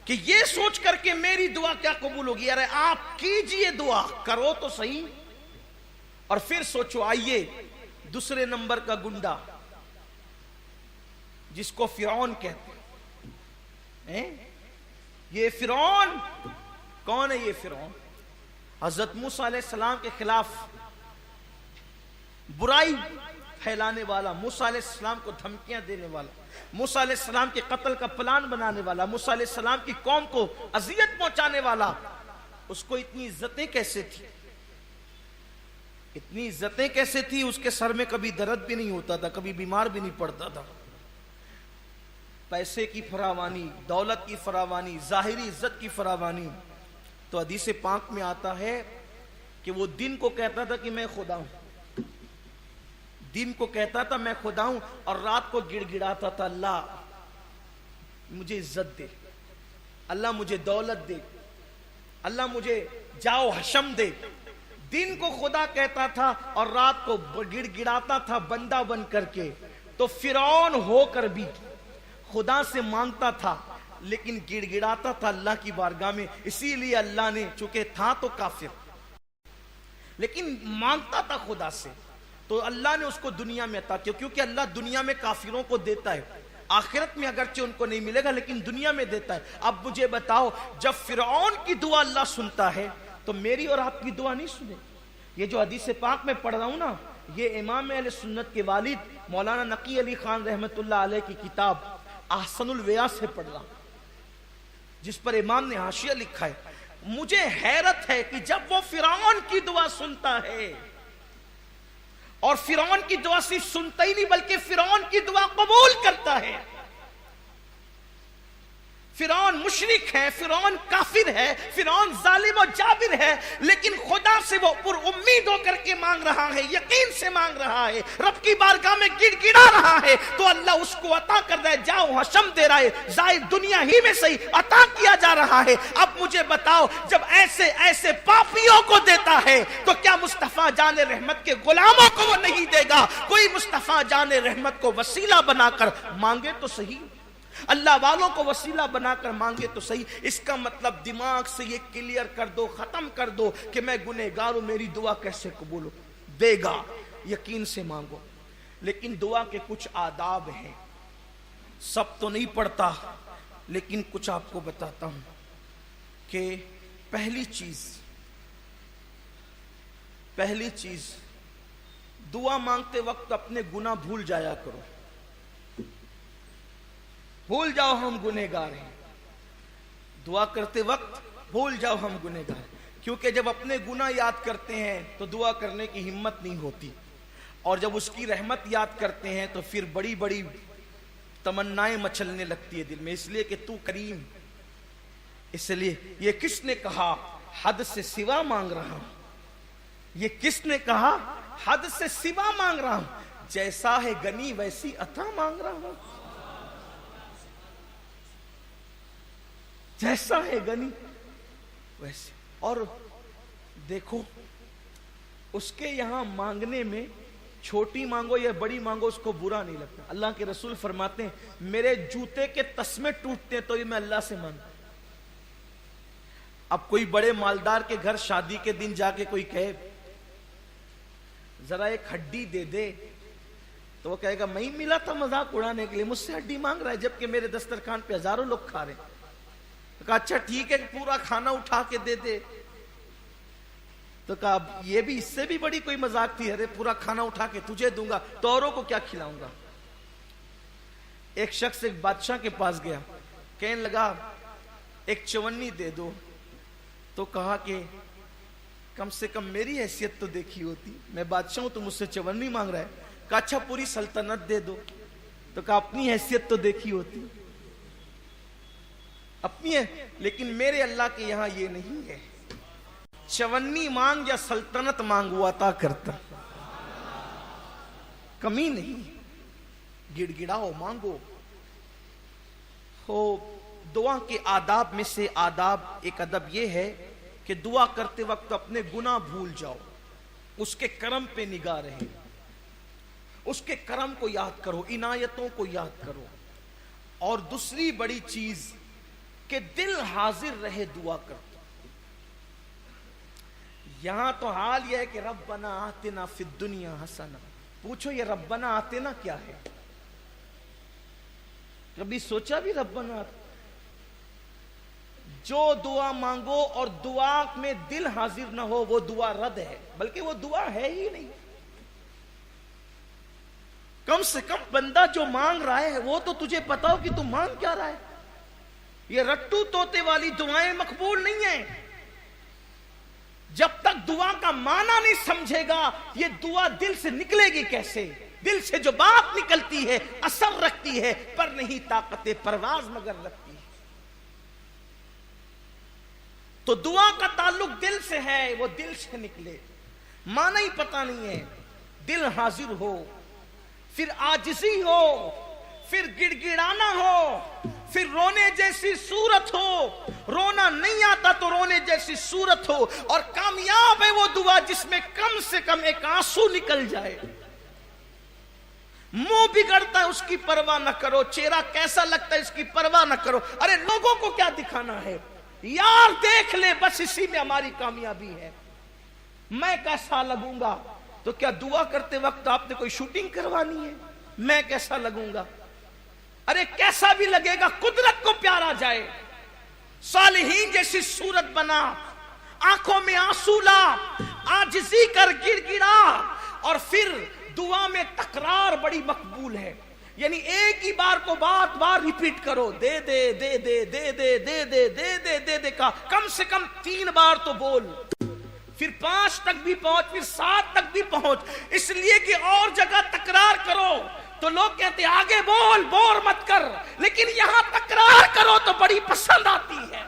कि ये सोच करके मेरी दुआ क्या कबूल होगी। अरे आप कीजिए दुआ, करो तो सही, और फिर सोचो। आइए दूसरे नंबर का गुंडा, जिसको फिरौन कहते हैं। ये फिरौन कौन है? ये फिरौन हजरत मूसा अलैहिस्सलाम के खिलाफ बुराई फैलाने वाला, मूसा अलैहिस्सलाम को धमकियां देने वाला, मूसा अलैहिस्सलाम के कत्ल का प्लान बनाने वाला, मूसा अलैहिस्सलाम की कौम को अजियत पहुंचाने वाला। उसको इतनी इज्जतें कैसे थी? इतनी इज्जतें कैसे थी? उसके सर में कभी दर्द भी नहीं होता था, कभी बीमार भी नहीं पड़ता था। पैसे की फरावानी, दौलत की फरावानी, जाहिरी इज्जत की फरावानी। तो हदीस पाक में आता है कि वो दिन को कहता था कि मैं खुदा हूं, दिन को कहता था मैं खुदा हूं, और रात को गिड़गिड़ाता था अल्लाह मुझे इज्जत दे, अल्लाह मुझे दौलत दे, अल्लाह मुझे जाओ हशम दे। दिन को खुदा कहता था और रात को गिड़गिड़ाता था बंदा बन करके। तो फिरौन होकर भी खुदा से मांगता था, लेकिन गिड़गिड़ाता था अल्लाह की बारगाह में। इसीलिए अल्लाह ने, चूंकि था तो काफिर, लेकिन मांगता था खुदा से, तो अल्लाह ने उसको दुनिया में अता किया। क्योंकि अल्लाह दुनिया में काफिरों को देता है, आखिरत में अगरचे उनको नहीं मिलेगा, लेकिन दुनिया में देता है। अब मुझे बताओ, जब फिरौन की दुआ अल्लाह सुनता है तो मेरी और आपकी दुआ नहीं सुने? ये जो हदीस पाक में पढ़ रहा हूं ना, ये इमाम अहले सुन्नत के वालिद मौलाना नकी अली खान रहमतुल्लाह अलैह की किताब अहसनुल बयान से पढ़ रहा हूं, जिस पर इमाम ने हाशिया लिखा है। मुझे हैरत है कि जब वो फिरौन की दुआ सुनता है, और फिरौन की दुआ सिर्फ सुनता ही नहीं बल्कि फिरौन की दुआ कबूल करता है। फिरौन मुशरिक है, फिरौन काफिर है, फिरौन जालिम और जाबिर है, लेकिन खुदा से वो पुरउम्मीद होकर के मांग रहा है, यकीन से मांग रहा है, रब की बारगाह में गिड़गिड़ा रहा है, तो अल्लाह उसको अता कर रहा है, जाओ हशम दे रहा है, जाहिर दुनिया ही में सही अता किया जा रहा है। अब मुझे बताओ, जब ऐसे ऐसे पापियों को देता है तो क्या मुस्तफा जाने रहमत के गुलामों को वो नहीं देगा? कोई मुस्तफा जाने रहमत को वसीला बनाकर मांगे तो सही, अल्लाह वालों को वसीला बनाकर मांगे तो सही। इसका मतलब दिमाग से ये क्लियर कर दो, खत्म कर दो कि मैं गुनहगार हूं, मेरी दुआ कैसे कबूल देगा? यकीन से मांगो। लेकिन दुआ के कुछ आदाब हैं, सब तो नहीं पढ़ता, लेकिन कुछ आपको बताता हूं कि पहली चीज दुआ मांगते वक्त अपने गुनाह भूल जाया करो। भूल जाओ हम गुनहगार हैं, दुआ करते वक्त भूल जाओ हम गुनहगार हैं। क्योंकि जब अपने गुनाह याद करते हैं तो दुआ करने की हिम्मत नहीं होती, और जब उसकी रहमत याद करते हैं तो फिर बड़ी बड़ी तमन्नाएं मचलने लगती है दिल में, इसलिए कि तू करीम। इसलिए ये किसने कहा हद से सिवा मांग रहा हूं? ये किसने कहा हद से सिवा मांग रहा हूं? जैसा है गनी वैसी अता मांग रहा हूं, जैसा है गनी वैसे। और देखो, उसके यहां मांगने में छोटी मांगो या बड़ी मांगो उसको बुरा नहीं लगता। अल्लाह के रसूल फरमाते हैं, मेरे जूते के तस्मे टूटते हैं तो ये मैं अल्लाह से मांगता। अब कोई बड़े मालदार के घर शादी के दिन जाके कोई कहे जरा एक हड्डी दे दे, तो वो कहेगा मैं ही मिला था मजाक उड़ाने के लिए, मुझसे हड्डी मांग रहा है, जबकि मेरे दस्तरखान पे हजारों लोग खा रहे हैं। तो कहा अच्छा ठीक है, पूरा खाना उठा के दे दे। तो कहा ये भी, इससे भी बड़ी कोई मजाक थी? अरे पूरा खाना उठा के तुझे दूंगा तो औरों को क्या खिलाऊंगा? एक शख्स एक बादशाह के पास गया, कहने लगा एक चवन्नी दे दो। तो कहा कि कम से कम मेरी हैसियत तो देखी होती, मैं बादशाह हूं तो मुझसे चवन्नी मांग रहा है। कहा अच्छा पूरी सल्तनत दे दो। तो कहा अपनी हैसियत तो देखी होती, अपनी है, लेकिन मेरे अल्लाह के यहां ये नहीं है। चवन्नी मांग या सल्तनत मांग, वो अता करता, कमी नहीं। गिड़गिड़ाओ, मांगो। हो दुआ के आदाब में से आदाब, एक अदब यह है कि दुआ करते वक्त अपने गुनाह भूल जाओ, उसके करम पे निगाह रहे, उसके करम को याद करो, इनायतों को याद करो। और दूसरी बड़ी चीज कि दिल हाजिर रहे दुआ करते। यहां तो हाल यह है कि रब्बना आतिना फिद दुनिया हसना। पूछो ये रब्बना आतिना क्या है? कभी सोचा भी रब्बना? जो दुआ मांगो और दुआ में दिल हाजिर ना हो वो दुआ रद्द है, बल्कि वो दुआ है ही नहीं। कम से कम बंदा जो मांग रहा है वो तो तुझे पता हो कि तू मांग क्या रहा है। ये रट्टू तोते वाली दुआएं मकबूल नहीं है। जब तक दुआ का माना नहीं समझेगा, ये दुआ दिल से निकलेगी कैसे? दिल से जो बात निकलती है असर रखती है, पर नहीं ताकत परवाज मगर रखती है। तो दुआ का ताल्लुक दिल से है, वो दिल से निकले। माना ही पता नहीं है, दिल हाजिर हो, फिर आजिज़ी हो, फिर गिड़गिड़ाना हो, फिर रोने जैसी सूरत हो। रोना नहीं आता तो रोने जैसी सूरत हो। और कामयाब है वो दुआ जिसमें कम से कम एक आंसू निकल जाए। मुंह बिगड़ता है उसकी परवाह न करो, चेहरा कैसा लगता है इसकी परवाह न करो। अरे लोगों को क्या दिखाना है यार, देख ले, बस इसी में हमारी कामयाबी है। मैं कैसा लगूंगा? तो क्या दुआ करते वक्त आपने कोई शूटिंग करवानी है? मैं कैसा लगूंगा? अरे कैसा भी लगेगा, कुदरत को प्यारा जाए। सालिहीन जैसी सूरत बना, आंखों में आंसू ला, आजिज़ी कर गिड़गिड़ा। और फिर दुआ में तकरार बड़ी मकबूल है, यानी एक ही बार को बार बार रिपीट करो। दे दे दे दे दे दे दे दे दे दे दे दे का कम से कम 3 बार तो बोल, फिर 5 तक भी पहुंच, फिर 7 तक भी पहुंच। इसलिए कि और जगह तकरार करो तो लोग कहते हैं आगे बोल, बोर मत कर, लेकिन यहां तकरार करो तो बड़ी पसंद आती है।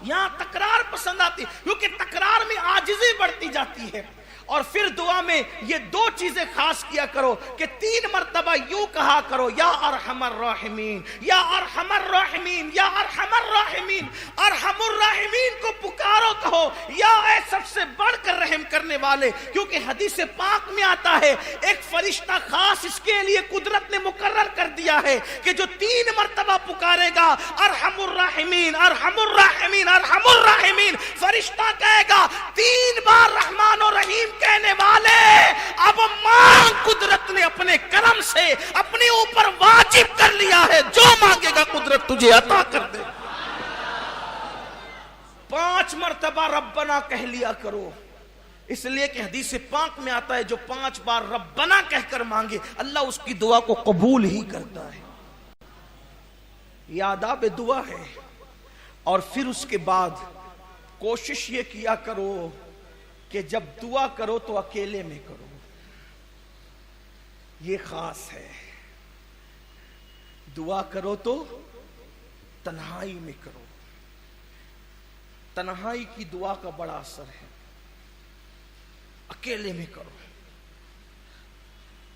यहां तकरार पसंद आती है क्योंकि तकरार में आजिज़ी बढ़ती जाती है। और फिर दुआ में ये 2 चीजें खास किया करो कि 3 मर्तबा यूं कहा करो, या अरहमर राहिमीन, या अरहमर राहिमीन, या अरहमर राहिमीन। अरहमुर राहिमीन को पुकारो, कहो या ऐ सबसे बढ़कर रहम करने वाले। क्योंकि हदीस पाक में आता है एक फरिश्ता खास इसके लिए कुदरत ने मुकर्रर कर दिया है कि जो 3 मर्तबा पुकारेगा अरहमुर राहिमीन, अरहमुर राहिमीन, अरहमुर राहिमीन, फरिश्ता कहेगा 3 बार रहमान और रहीम कहने वाले, अब मांग, कुदरत ने अपने करम से अपने ऊपर वाजिब कर लिया है, जो मांगेगा कुदरत तुझे अता कर दे। 5 मर्तबा रब्बना कह लिया करो, इसलिए कि हदीस पाक में आता है जो 5 बार रब्बना कहकर मांगे अल्लाह उसकी दुआ को कबूल ही करता है। ये आदाब दुआ है। और फिर उसके बाद कोशिश ये किया करो कि जब दुआ करो तो अकेले में करो, ये खास है। दुआ करो तो तन्हाई में करो, तन्हाई की दुआ का बड़ा असर है। अकेले में करो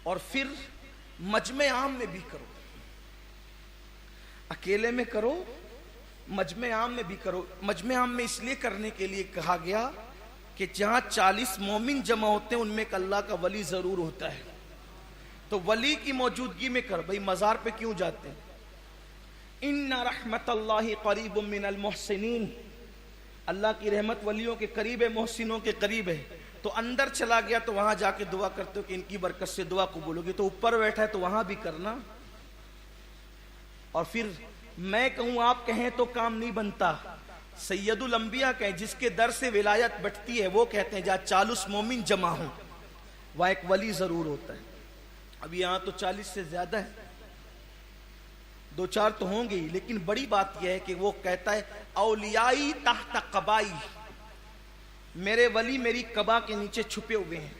और फिर मजमे आम में भी करो। अकेले में करो, मजमे आम में भी करो। मजमे आम में इसलिए करने के लिए कहा गया कि जहां 40 मोमिन जमा होते हैं उनमें एक अल्लाह का वली जरूर होता है, तो वली की मौजूदगी में कर। भाई मजार पे क्यों जाते हैं? इन्ना रहमतल्लाहि करीबुम मिनल मुहसिनीन, अल्लाह की रहमत वलियों के करीब है, मोहसिनों के करीब है। तो अंदर चला गया तो वहां जाके दुआ करते हो कि इनकी बरकत से दुआ कबूल होगी। तो ऊपर बैठा है तो वहां भी करना। और फिर मैं कहूं आप कहें तो काम नहीं बनता। सैयदुल अंबिया कहें, जिसके दर से विलायत बढ़ती है, वो कहते हैं जहाँ 40 मोमिन जमा हो वह एक वली जरूर होता है। अब यहाँ तो 40 से ज्यादा है, 2-4 तो होंगे ही, लेकिन बड़ी बात यह है कि वो कहता है औलियाई तहत कबाई, मेरे वली मेरी कबा के नीचे छुपे हुए हैं,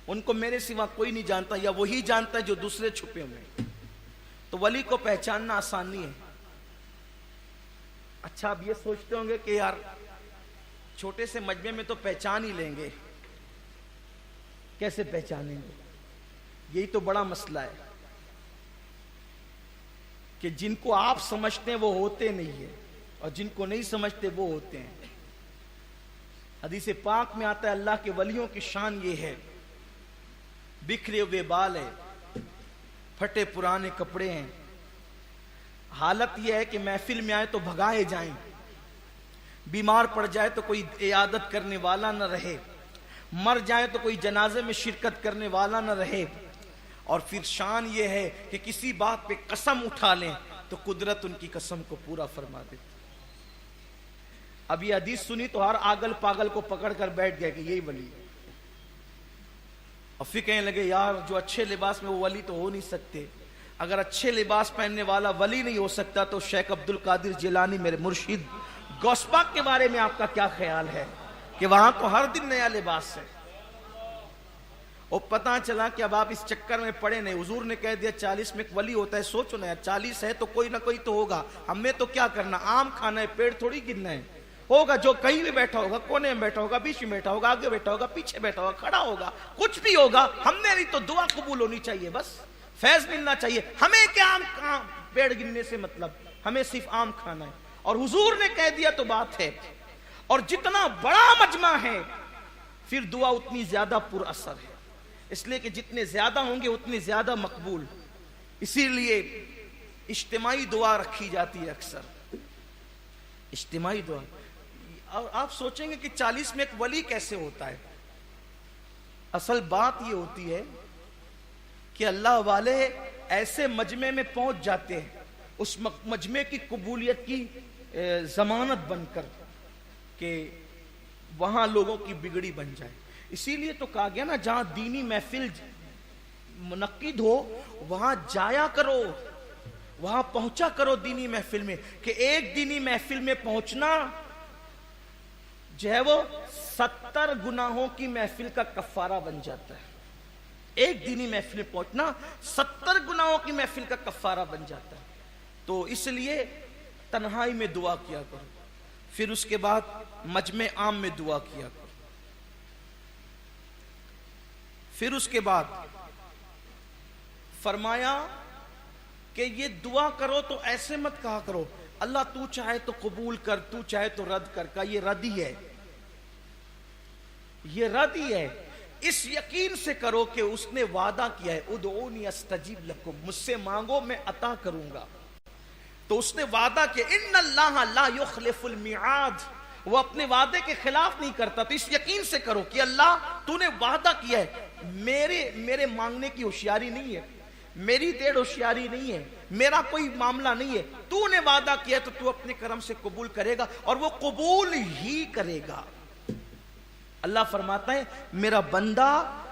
उनको मेरे सिवा कोई नहीं जानता, या वही जानता है जो दूसरे छुपे हुए हैं। तो वली को पहचानना आसानी है। अच्छा, अब ये सोचते होंगे कि यार छोटे से मजमे में तो पहचान ही लेंगे, कैसे पहचानेंगे? यही तो बड़ा मसला है कि जिनको आप समझते हैं वो होते नहीं है, और जिनको नहीं समझते वो होते हैं। हदीस पाक में आता है अल्लाह के वलियों की शान ये है, बिखरे हुए बाल है, फटे पुराने कपड़े हैं, हालत यह है कि महफिल में आए तो भगाए जाएं, बीमार पड़ जाए तो कोई इयादत करने वाला न रहे, मर जाए तो कोई जनाजे में शिरकत करने वाला न रहे, और फिर शान ये है कि किसी बात पे कसम उठा लें तो कुदरत उनकी कसम को पूरा फरमा देती। अब ये हदीस सुनी तो हर आगल पागल को पकड़ कर बैठ गया कि यही वली है। और फिर कहने लगे यार जो अच्छे लिबास में वो वली तो हो नहीं सकते, अगर अच्छे लिबास पहनने वाला वली नहीं हो सकता तो शेख अब्दुल कादिर जिलानी मेरे मुर्शिद गौसपाक के बारे में आपका क्या ख्याल है कि वहां तो हर दिन नया लिबास है। और पता चला कि अब आप इस चक्कर में पड़े नहीं, हुजूर ने कह दिया 40 में एक वली होता है। सोचो ना यार, 40 है तो कोई ना कोई तो होगा, हमें तो क्या करना, आम खाना है, पेड़ थोड़ी गिनना है। होगा जो कहीं भी बैठा होगा, कोने में बैठा होगा, बीच में बैठा होगा, आगे बैठा होगा, पीछे बैठा होगा, खड़ा होगा, कुछ भी होगा, हमने नहीं तो दुआ कबूल होनी चाहिए, बस फैज मिलना चाहिए। हमें क्या आम पेड़ गिनने से मतलब, हमें सिर्फ आम खाना है। और हुजूर ने कह दिया तो बात है। और जितना बड़ा मजमा है फिर दुआ उतनी ज्यादा पुर असर है, इसलिए कि जितने ज्यादा होंगे उतने ज्यादा मकबूल। इसीलिए इज्तिमाई दुआ रखी जाती है अक्सर, इज्तिमाई दुआ। और आप सोचेंगे कि 40 में एक वली कैसे होता है। असल बात ये होती है कि अल्लाह वाले ऐसे मजमे में पहुंच जाते हैं, उस मजमे की कबूलियत की जमानत बनकर कि वहां लोगों की बिगड़ी बन जाए। इसीलिए तो कहा गया ना, जहां दीनी महफिल मुनक्किद हो वहां जाया करो, वहां पहुंचा करो दीनी महफिल में। कि एक दीनी महफिल में पहुंचना जो है वो 70 गुनाहों की महफिल का कफारा बन जाता है। एक दीनी महफिल में पहुंचना 70 गुनाहों की महफिल का कफारा बन जाता है। तो इसलिए तन्हाई में दुआ किया करो, फिर उसके बाद मजमे आम में दुआ किया करो, फिर उसके बाद फरमाया कि ये दुआ करो तो ऐसे मत कहा करो अल्लाह तू चाहे तो कबूल कर, तू चाहे तो रद्द कर। का ये रद्द ही है, ये रद्द ही है। इस यकीन से करो कि उसने वादा किया है, उदऊनी अस्तजीब लकुम, मुझसे मांगो मैं अता करूंगा। तो उसने वादा किया, इन्नल्लाह ला युखलिफुल मिआद, वो अपने वादे के खिलाफ नहीं करता। तो इस यकीन से करो कि अल्लाह तूने वादा किया है, मेरे मांगने की होशियारी नहीं है, मेरी देर होशियारी नहीं है, मेरा कोई मामला नहीं है, तूने वादा किया तो तू अपने करम से कबूल करेगा और वो कबूल ही करेगा। अल्लाह फरमाता है मेरा बंदा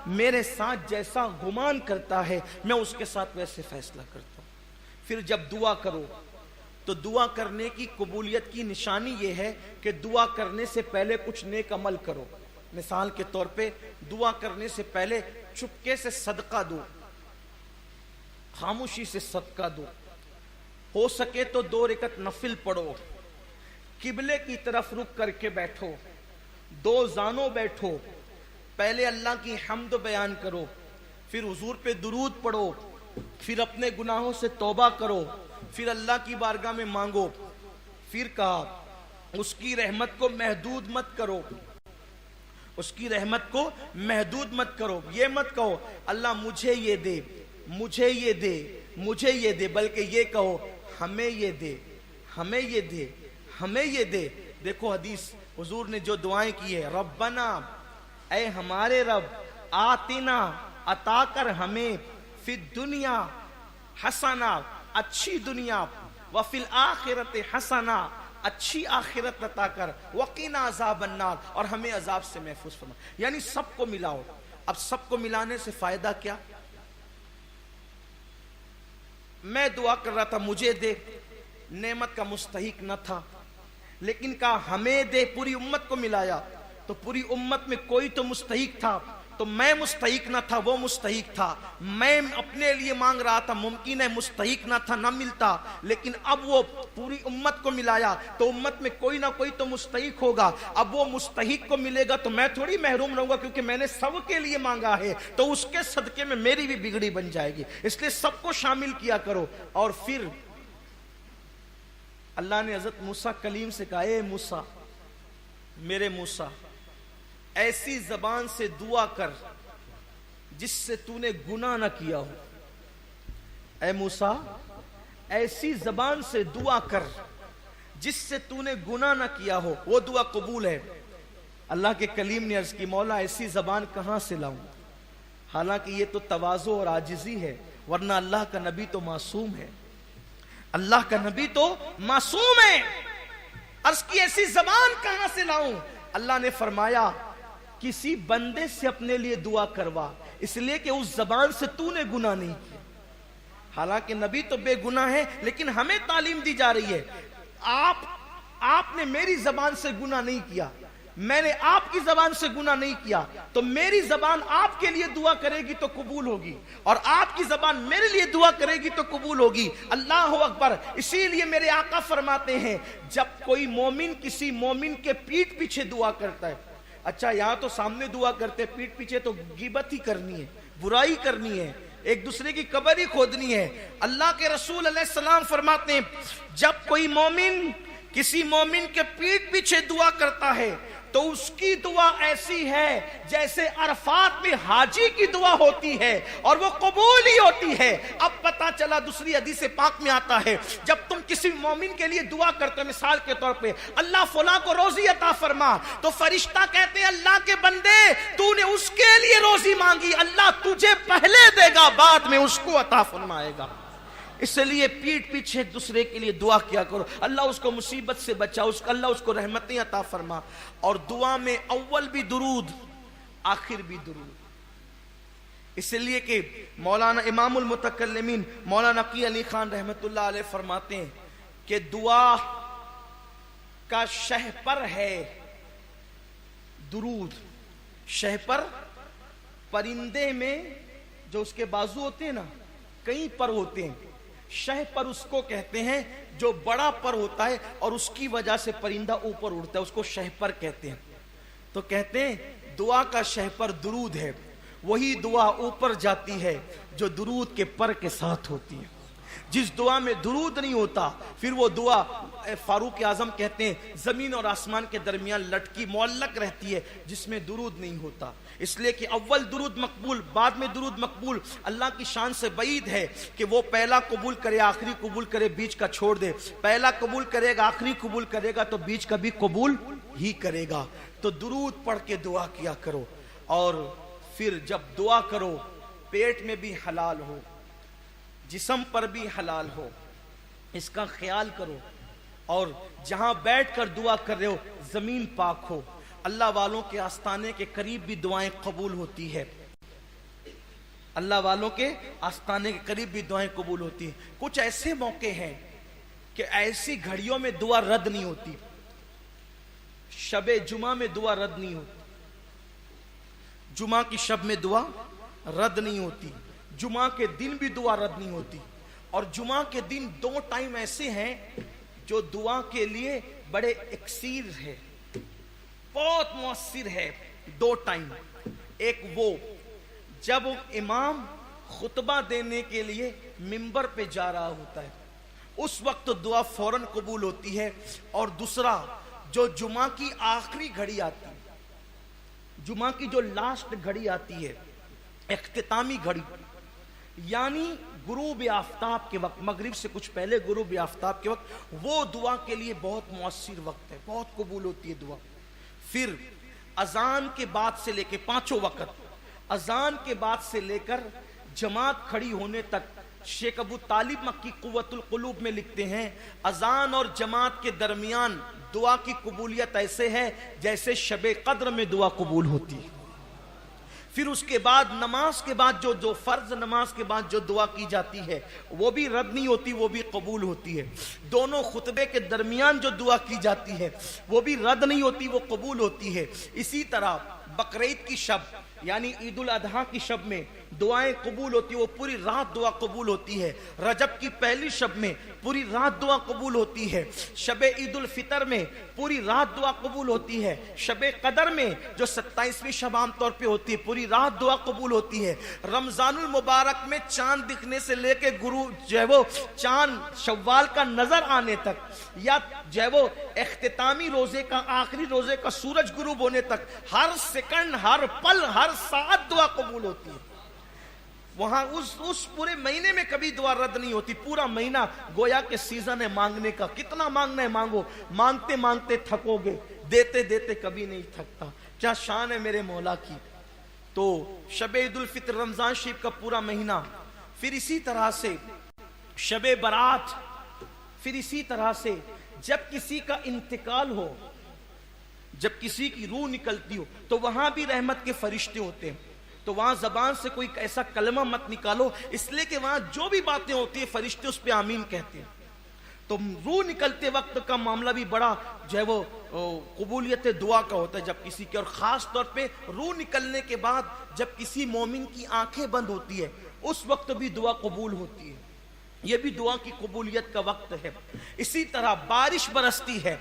मेरे साथ जैसा गुमान करता है मैं उसके साथ वैसे फैसला करता हूं। फिर जब दुआ करो तो दुआ करने की कबूलियत की निशानी यह है कि दुआ करने से पहले कुछ नेक अमल करो। मिसाल के तौर पे दुआ करने से पहले चुपके से सदका दो, खामोशी से सदका दो, हो सके तो 2 रकअत नफिल पढ़ो, किबले की तरफ रुक करके बैठो, 2 जानों बैठो, पहले अल्लाह की हम्द बयान करो, फिर हुजूर पे दुरूद पढ़ो, फिर अपने गुनाहों से तौबा करो, फिर अल्लाह की बारगाह में मांगो। फिर कहा उसकी रहमत को महदूद मत करो, उसकी रहमत को महदूद मत करो। ये मत कहो अल्लाह मुझे ये दे, मुझे ये दे, मुझे ये दे, बल्कि ये कहो हमें ये दे, हमें ये दे, हमें ये दे। देखो हदीस हुजूर ने जो दुआएं की है, रब्बना, ऐ हमारे रब, आतिना, अता कर हमें, फिर दुनिया हसना, अच्छी दुनिया, वफिल आखिरत हसना, अच्छी आखिरत अता कर, वकीना अज़ाब अन्नार, और हमें अजाब से महफूज फरमा। यानी सबको मिलाओ। अब सबको मिलाने से फायदा क्या? मैं दुआ कर रहा था मुझे दे, नेमत का मुस्तहिक न था, लेकिन कहा हमें दे, पूरी उम्मत को मिलाया तो पूरी उम्मत में कोई तो मुस्तहिक था, तो मैं मुस्तहिक न था, वो मुस्तहिक था। मैं अपने लिए मांग रहा था, मुमकिन है मुस्तहिक न था, न मिलता, लेकिन अब वो पूरी उम्मत को मिलाया तो उम्मत में कोई ना कोई तो मुस्तहिक होगा। अब वो मुस्तहिक को मिलेगा तो मैं थोड़ी महरूम रहूंगा, क्योंकि मैंने सबके लिए मांगा है, तो उसके सदके में मेरी भी बिगड़ी बन जाएगी। इसलिए सबको शामिल किया करो। और फिर अल्लाह ने हजरत मूसा कलीम से कहा, ए मूसा, मेरे मूसा, ऐसी जबान से दुआ कर जिससे तूने गुनाह ना किया हो। ऐ मूसा, ऐसी जबान से दुआ कर जिससे तूने गुनाह ना किया हो, वो दुआ कबूल है। अल्लाह के कलीम ने अर्ज की, मौला ऐसी जबान कहां से लाऊं? हालांकि ये तो तवाज़ु और आजिज़ी है, वरना अल्लाह का नबी तो मासूम है। अल्लाह का नबी तो मासूम है। अर्ज़ की ऐसी जबान कहां से लाऊं? अल्लाह ने फरमाया किसी बंदे से अपने लिए दुआ करवा, इसलिए कि उस जबान से तूने गुनाह नहीं किया। हालांकि नबी तो बेगुनाह है, लेकिन हमें तालीम दी जा रही है आपने मेरी जबान से गुनाह नहीं किया, मैंने आपकी जबान से गुनाह नहीं किया, तो मेरी जबान आपके लिए दुआ करेगी तो कबूल होगी, और आपकी जबान मेरे लिए दुआ करेगी तो कबूल होगी। अल्लाह अकबर। इसीलिए मेरे आका फरमाते हैं, जब कोई मोमिन किसी मोमिन के पीठ पीछे दुआ करता है, अच्छा यहां तो सामने दुआ करते, पीठ पीछे तो गिबत ही करनी है, बुराई करनी है, एक दूसरे की कब्र ही खोदनी है। अल्लाह के रसूल अलैहिस्सलाम फरमाते हैं, जब कोई मोमिन किसी मोमिन के पीठ पीछे दुआ करता है तो उसकी दुआ ऐसी है जैसे अरफात में हाजी की दुआ होती है, और वो कबूल ही होती है। अब पता चला, दूसरी हदीस पाक में आता है, जब तुम किसी मोमिन के लिए दुआ करते हो, मिसाल के तौर पे अल्लाह फला को रोजी अता फरमा, तो फरिश्ता कहते हैं अल्लाह के बंदे तूने उसके लिए रोजी मांगी, अल्लाह तुझे पहले देगा, बाद में उसको अता फरमाएगा। इसलिए पीठ पीछे एक दूसरे के लिए दुआ किया करो, अल्लाह उसको मुसीबत से बचा, अल्लाह उसको रहमतें अता फरमा। और दुआ में अव्वल भी दुरूद, आखिर भी दुरूद। इसलिए कि मौलाना इमामुल मुतकल्लिमीन मौलाना नकी अली खान रहमतुल्लाह अलैह फरमाते हैं कि दुआ का शहपर है दुरूद। शहपर परिंदे में जो उसके बाजू होते हैं ना, कई पर होते हैं, शह पर उसको कहते हैं जो बड़ा पर होता है और उसकी वजह से परिंदा ऊपर उड़ता है, उसको शह पर कहते हैं। तो कहते हैं दुआ का शह पर दुरूद है, वही दुआ ऊपर जाती है जो दुरूद के पर के साथ होती है। जिस दुआ में दुरूद नहीं होता, फिर वो दुआ फारूक आजम कहते हैं जमीन और आसमान के दरमियान लटकी मुअल्लक रहती है, जिसमें दुरूद नहीं होता। इसलिए कि अव्वल दुरूद मकबूल, बाद में दुरूद मकबूल। अल्लाह की शान से बईद है कि वो पहला कबूल करे, आखिरी कबूल करे, बीच का छोड़ दे। पहला कबूल करेगा, आखिरी कबूल करेगा, तो बीच का भी कबूल ही करेगा। तो दुरूद पढ़ के दुआ किया करो, और फिर जब दुआ करो पेट में भी हलाल हो, जिस्म पर भी हलाल हो, इसका ख्याल करो। और जहां बैठकर दुआ कर रहे हो जमीन पाक हो। अल्लाह वालों के आस्ताने के करीब भी दुआएं कबूल होती है, अल्लाह वालों के आस्ताने के करीब भी दुआएं कबूल होती है। कुछ ऐसे मौके हैं कि ऐसी घड़ियों में दुआ रद्द नहीं होती। शबे जुमा में दुआ रद्द नहीं होती, जुमा की शब में दुआ रद्द नहीं होती, जुमा के दिन भी दुआ रद्द नहीं होती। और जुमा के दिन दो टाइम ऐसे हैं जो दुआ के लिए बड़े इक्सीर है, बहुत मुअस्सिर है। दो टाइम, एक वो जब इमाम खुतबा देने के लिए मिंबर पे जा रहा होता है, उस वक्त तो दुआ फौरन कबूल होती है। और दूसरा जो जुमा की आखिरी घड़ी आती है, जुमा की जो लास्ट घड़ी आती है, इख्तितामी घड़ी, यानी गुरूब आफ्ताब के वक्त, मगरिब से कुछ पहले गुरूब आफ्ताब के वक्त, वो दुआ के लिए बहुत मुअस्सिर वक्त है, बहुत कबूल होती है दुआ। फिर अजान के बाद से लेकर पांचों वक्त, अजान के बाद से लेकर जमात खड़ी होने तक, शेख अबू तालिब मक्की कुव्वतुल कुलूब में लिखते हैं, अजान और जमात के दरमियान दुआ की कबूलियत ऐसे है जैसे शबे कद्र में दुआ कबूल होती है। फिर उसके बाद नमाज के बाद जो फर्ज नमाज के बाद जो दुआ की जाती है वो भी रद्द नहीं होती, वो भी कबूल होती है। दोनों खुतबे के दरमियान जो दुआ की जाती है वो भी रद्द नहीं होती, वो कबूल होती है। इसी तरह बकरीद की शब यानी ईद उल अजहा की शब में दुआएं कबूल होती है, वो पूरी रात दुआ कबूल होती है। रजब की पहली शब में पूरी रात दुआ कबूल होती है। शबे ईद उल फितर में पूरी रात दुआ कबूल होती है। शबे कदर में जो 27वीं शब आमतौर पे होती है, पूरी रात दुआ कबूल होती है। रमजानुल मुबारक में चांद दिखने से लेके गुरु जो है वो चांद शव्वाल का नजर आने तक, या जो है वो इख्तितामी रोजे का, आखिरी रोजे का सूरज गुरूब होने तक, हर सेकंड, हर पल, हर साथ दुआ कबूल होती है। वहां उस पूरे महीने में कभी दुआ रद्द नहीं होती। पूरा महीना गोया के सीजन है मांगने का, कितना मांगना है मांगो, मांगते मांगते थकोगे, देते देते कभी नहीं थकता। क्या शान है मेरे मौला की। तो शबे ईद उल फित्र, रमजान शरीफ का पूरा महीना, फिर इसी तरह से शबे बारात, फिर इसी तरह से जब किसी का इंतकाल हो, जब किसी की रूह निकलती हो, तो वहां भी रहमत के फरिश्ते होते हैं। तो वहां जबान से कोई ऐसा कलमा मत निकालो, इसलिए कि वहां जो भी बातें होती है फरिश्ते उस पे आमीन कहते हैं। तो रूह निकलते वक्त का मामला भी बड़ा जो है वो कबूलियत दुआ का होता है जब किसी के, और खास तौर पे रूह निकलने के बाद जब किसी मोमिन की आंखें बंद होती है उस वक्त भी दुआ कबूल होती है। यह भी दुआ की कबूलियत का वक्त है। इसी तरह बारिश बरसती है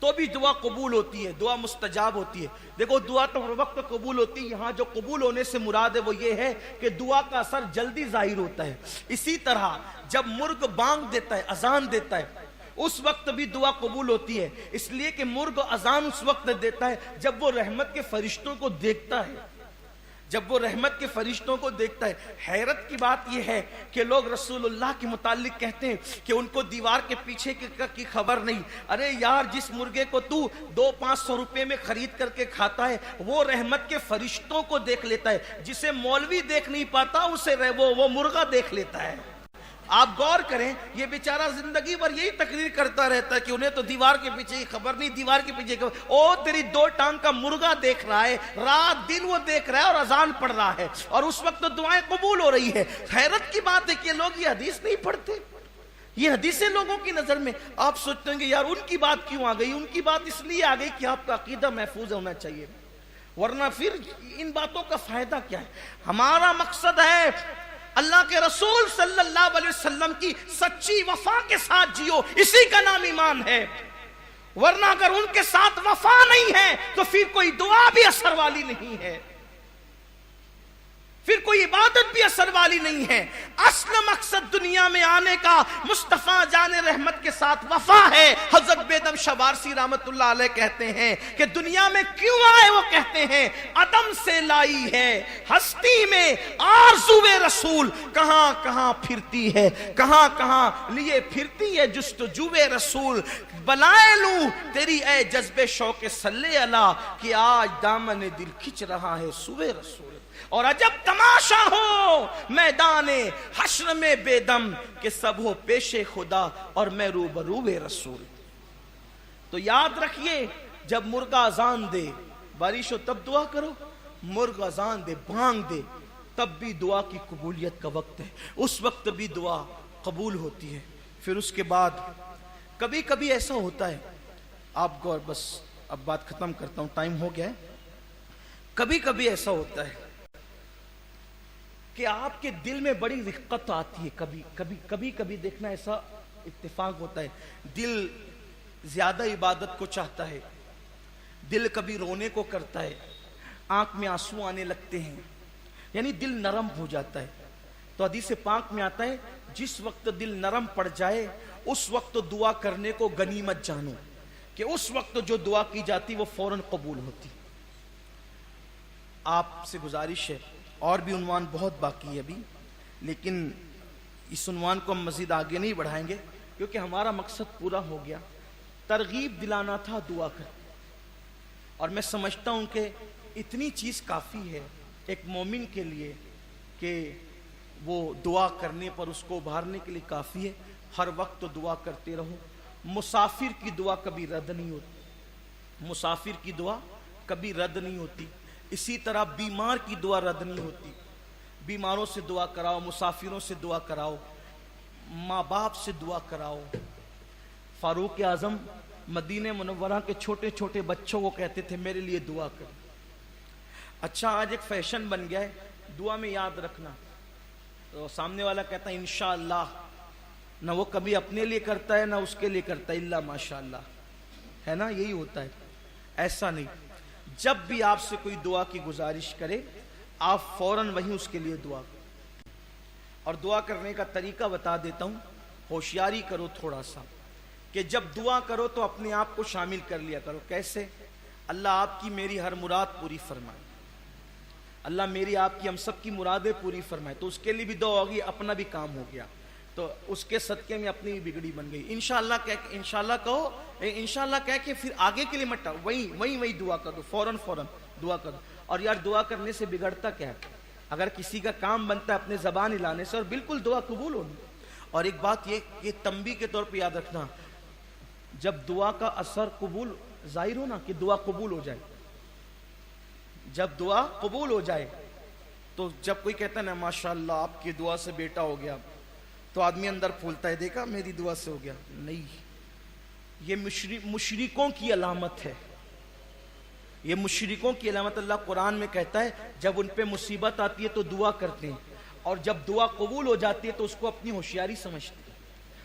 तो भी दुआ कबूल होती है, दुआ मुस्तजाब होती है। देखो दुआ तो हर वक्त कबूल होती है, यहाँ जो कबूल होने से मुराद है वो ये है कि दुआ का असर जल्दी जाहिर होता है। इसी तरह जब मुर्ग बांग देता है, अजान देता है, उस वक्त भी दुआ कबूल होती है, इसलिए कि मुर्ग अजान उस वक्त देता है जब वो रहमत के फरिश्तों को देखता है, जब वो रहमत के फरिश्तों को देखता है। हैरत की बात यह है कि लोग रसूलुल्लाह के मुतालिक कहते हैं कि उनको दीवार के पीछे की खबर नहीं। अरे यार, जिस मुर्गे को तू 200-500 रुपए में खरीद करके खाता है वो रहमत के फरिश्तों को देख लेता है, जिसे मौलवी देख नहीं पाता उसे वो मुर्गा देख लेता है। आप गौर करें, ये बेचारा जिंदगी भर यही तकरीर करता रहता है कि उन्हें तो दीवार के पीछे की खबर नहीं, दीवार के पीछे खबर। ओ तेरी 2 टांग का मुर्गा देख रहा है, रात दिन वो देख रहा है और अजान पढ़ रहा है, और उस वक्त तो दुआएं कबूल हो रही है। हैरत की बात है कि लोग ये हदीस नहीं पढ़ते। ये हदीसें लोगों की नजर में आप सोचते होंगे यार उनकी बात क्यों आ गई। उनकी बात इसलिए आ गई कि आपका अकीदा महफूज होना चाहिए, वरना फिर इन बातों का फायदा क्या है। हमारा मकसद है अल्लाह के रसूल सल्लल्लाहु अलैहि वसल्लम की सच्ची वफा के साथ जियो, इसी का नाम ईमान है। वरना अगर उनके साथ वफा नहीं है तो फिर कोई दुआ भी असर वाली नहीं है, फिर कोई इबादत भी असर वाली नहीं है। असल मकसद दुनिया में आने का मुस्तफा जाने रहमत के साथ वफा है। हजरत बेदम शवारसी रहमतुल्लाह अलैह कहते हैं कि दुनिया में क्यों आए, वो कहते हैं अदम से लाई है हस्ती में आरज़ुए रसूल, कहां कहां फिरती है, कहां कहां लिए फिरती है जुस्तजुए रसूल। बनाए लूं तेरी ए जज्बे शौके सल्ले अला कि आज दामन दिल खिंच रहा है सुबह रसूल। और अजब तमाशा हो मैदाने हश्र में बेदम के सब हो पेशे खुदा और मैं रूबरूए रसूल। तो याद रखिए, जब मुर्गा अजान दे, बारिश हो तब दुआ करो, मुर्गा अजान दे, भांग दे, तब भी दुआ की कबूलियत का वक्त है, उस वक्त भी दुआ कबूल होती है। फिर उसके बाद कभी कभी ऐसा होता है, आप गौर, बस अब बात खत्म करता हूं, टाइम हो गया है। कभी कभी ऐसा होता है कि आपके दिल में बड़ी दिक्कत आती है। कभी कभी देखना ऐसा इत्तेफाक होता है, दिल ज्यादा इबादत को चाहता है, दिल कभी रोने को करता है, आंख में आंसू आने लगते हैं, यानी दिल नरम हो जाता है। तो हदीस पाक में आता है जिस वक्त दिल नरम पड़ जाए उस वक्त दुआ करने को गनीमत जानो, कि उस वक्त जो दुआ की जाती वो फौरन कबूल होती। आपसे गुजारिश है, और भी उन्वान बहुत बाकी है अभी, लेकिन इस उन्वान को हम मजीद आगे नहीं बढ़ाएंगे क्योंकि हमारा मकसद पूरा हो गया। तरगीब दिलाना था दुआ कर, और मैं समझता हूं कि इतनी चीज काफी है एक मोमिन के लिए कि वो दुआ करने पर उसको उभारने के लिए काफी है। हर वक्त तो दुआ करते रहो। मुसाफिर की दुआ कभी रद्द नहीं होती, मुसाफिर की दुआ कभी रद्द नहीं होती। इसी तरह बीमार की दुआ रद्द नहीं होती। बीमारों से दुआ कराओ, मुसाफिरों से दुआ कराओ, माँ बाप से दुआ कराओ। फारूक आजम मदीने मुनव्वरा के छोटे छोटे बच्चों को कहते थे मेरे लिए दुआ कर। अच्छा, आज एक फैशन बन गया है दुआ में याद रखना। तो सामने वाला कहता है इंशाअल्लाह, ना वो कभी अपने लिए करता है ना उसके लिए करता है, इल्ला माशाअल्लाह, है ना, यही होता है। ऐसा नहीं, जब भी आपसे कोई दुआ की गुजारिश करे आप फौरन वहीं उसके लिए दुआ करो। और दुआ करने का तरीका बता देता हूं, होशियारी करो थोड़ा सा, कि जब दुआ करो तो अपने आप को शामिल कर लिया करो। कैसे? अल्लाह आपकी मेरी हर मुराद पूरी फरमाए, अल्लाह मेरी आपकी हम सब की मुरादें पूरी फरमाए। तो उसके लिए भी दुआ होगी, अपना भी काम हो गया, तो उसके सदके में अपनी बिगड़ी बन गई। इंशाअल्लाह कह के, इंशाअल्लाह कहो, इंशाअल्लाह कह के फिर आगे के लिए मत, वही दुआ कर दो, फौरन दुआ कर दो। और यार दुआ करने से बिगड़ता क्या है? अगर किसी का काम बनता है अपने जबान हिलाने से, और बिल्कुल दुआ कबूल होनी। और एक बात ये तंबी के तौर पे याद रखना, जब दुआ का असर कबूल जाहिर हो ना, कि दुआ कबूल हो जाए, जब दुआ कबूल हो जाए, तो जब कोई कहता है ना माशाअल्लाह आपकी दुआ से बेटा हो गया, तो आदमी अंदर फूलता है, देखा मेरी दुआ से हो गया। नहीं, ये मुशरिकों की अलामत है, ये मुशरिकों की अलामत। अल्लाह कुरान में कहता है जब उन पे मुसीबत आती है तो दुआ करते हैं, और जब दुआ कबूल हो जाती है तो उसको अपनी होशियारी समझते हैं,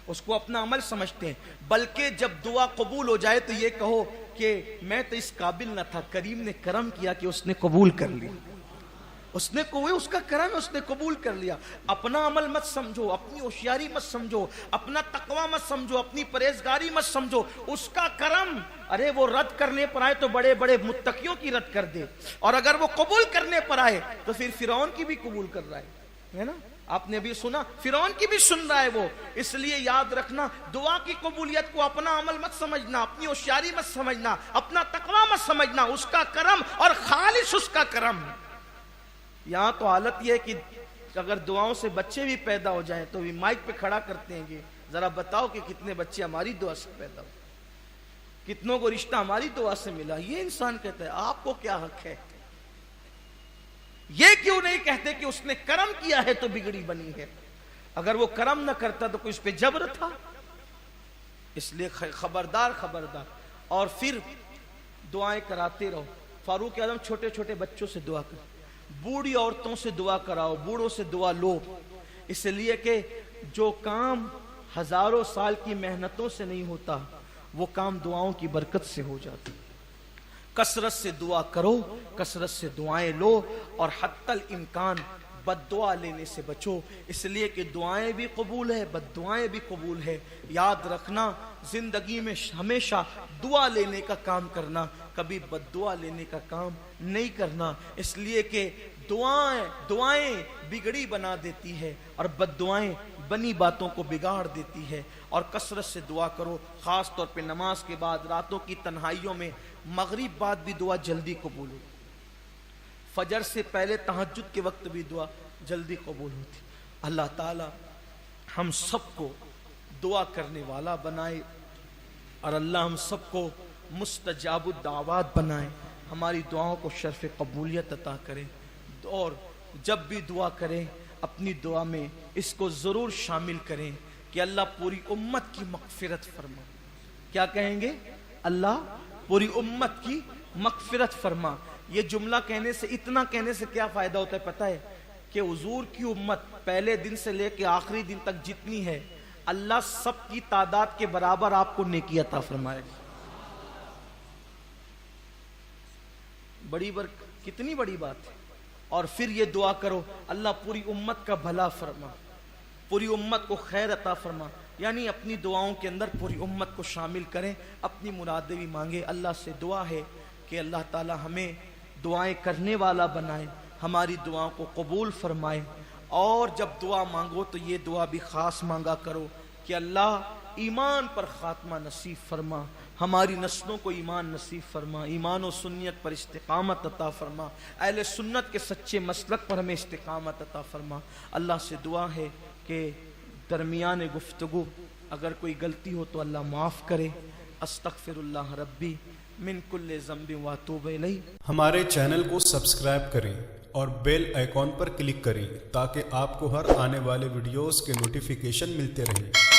उसको अपना अमल समझते हैं। बल्कि जब दुआ कबूल हो जाए तो ये कहो कि मैं तो इस काबिल न था, करीम ने करम किया कि उसने कबूल कर लिया, उसने उसका करम है, उसने कबूल कर लिया। अपना अमल मत समझो, अपनी होशियारी मत समझो, अपना तकवा मत समझो, अपनी परहेजगारी मत समझो, उसका करम। अरे वो रद्द करने पर आए तो बड़े बड़े मुत्तकियों की रद्द कर दे, और अगर वो कबूल करने पर आए तो फिर फिरौन की भी कबूल कर रहा है ना। आपने भी सुना, फिरौन की भी सुन रहा है वो। इसलिए याद रखना, दुआ की कबूलियत को अपना अमल मत समझना, अपनी होशियारी मत समझना, अपना तकवा मत समझना, उसका करम और खालिस उसका करम। यहां तो हालत यह है कि अगर दुआओं से बच्चे भी पैदा हो जाएं तो भी माइक पे खड़ा करते हैं कि जरा बताओ कि कितने बच्चे हमारी दुआ से पैदा हो, कितनों को रिश्ता हमारी दुआ से मिला। ये इंसान कहता है आपको क्या हक है? ये क्यों नहीं कहते कि उसने करम किया है तो बिगड़ी बनी है? अगर वो करम न करता तो कोई उस पे जबर था। इसलिए खबरदार खबरदार। और फिर दुआएं कराते रहो। फारूक आजम छोटे छोटे बच्चों से दुआ कर, बूढ़ी औरतों से दुआ कराओ, बूढ़ों से दुआ लो, इसलिए कि जो काम हजारों साल की मेहनतों से नहीं होता वो काम दुआओं की बरकत से हो जाता। कसरत से दुआ करो, कसरत से दुआएं लो, और हत्तल इम्कान बद्दुआ लेने से बचो, इसलिए कि दुआएं भी कबूल है, बद्दुआएं भी कबूल है। याद रखना, जिंदगी में हमेशा दुआ लेने का काम करना, कभी बद्दुआ लेने का काम नहीं करना। इसलिए कि दुआएं बिगड़ी बना देती है और बद्दुआएं बनी बातों को बिगाड़ देती है। और कसरत से दुआ करो, खास तौर पे नमाज के बाद, रातों की तन्हाइयों में, मगरिब बाद भी दुआ जल्दी कबूल हो, फजर से पहले तहज्जुद के वक्त भी दुआ जल्दी कबूल होती। अल्लाह ताला हम सबको दुआ करने वाला बनाए, और अल्लाह हम सबको मुस्तजाबुद दावात बनाए, हमारी दुआओं को शर्फ कबूलियत अता करें। और जब भी दुआ करें अपनी दुआ में इसको ज़रूर शामिल करें कि अल्लाह पूरी उम्मत की मग़फ़िरत फरमा। क्या कहेंगे? अल्लाह पूरी उम्मत की मग़फ़िरत फरमा। ये जुमला कहने से, इतना कहने से क्या फ़ायदा होता है पता है? कि हुजूर की उम्मत पहले दिन से लेकर आखिरी दिन तक जितनी है, अल्लाह सबकी तादाद के बराबर आपको नेकी अता फरमाएगा। कितनी बड़ी बात है। और फिर ये दुआ करो, अल्लाह पूरी उम्मत का भला फरमा, पूरी उम्मत को खैर अता फरमा। यानी अपनी दुआओं के अंदर पूरी उम्मत को शामिल करें, अपनी मुरादें भी मांगे। अल्लाह से दुआ है कि अल्लाह ताला हमें दुआएं करने वाला बनाए, हमारी दुआओं को कबूल फरमाए। और जब दुआ मांगो तो ये दुआ भी ख़ास मांगा करो कि अल्लाह ईमान पर ख़ात्मा नसीब फरमा, हमारी नस्लों को ईमान नसीब फरमा, ईमान और सुन्नियत पर इस्तिकामत अता फरमा, अहले सुन्नत के सच्चे मसलक पर हमें इस्तिकामत अता फरमा। अल्लाह से दुआ है कि दरमियान गुफ्तगू अगर कोई गलती हो तो अल्लाह माफ़ करे। अस्तगफिरुल्लाह रब्बी मिन कुल्ले ज़ंबि व अतूबु इलैह। हमारे चैनल को सब्सक्राइब करें और बेल आइकॉन पर क्लिक करें ताकि आपको हर आने वाले वीडियोस के नोटिफिकेशन मिलते रहें।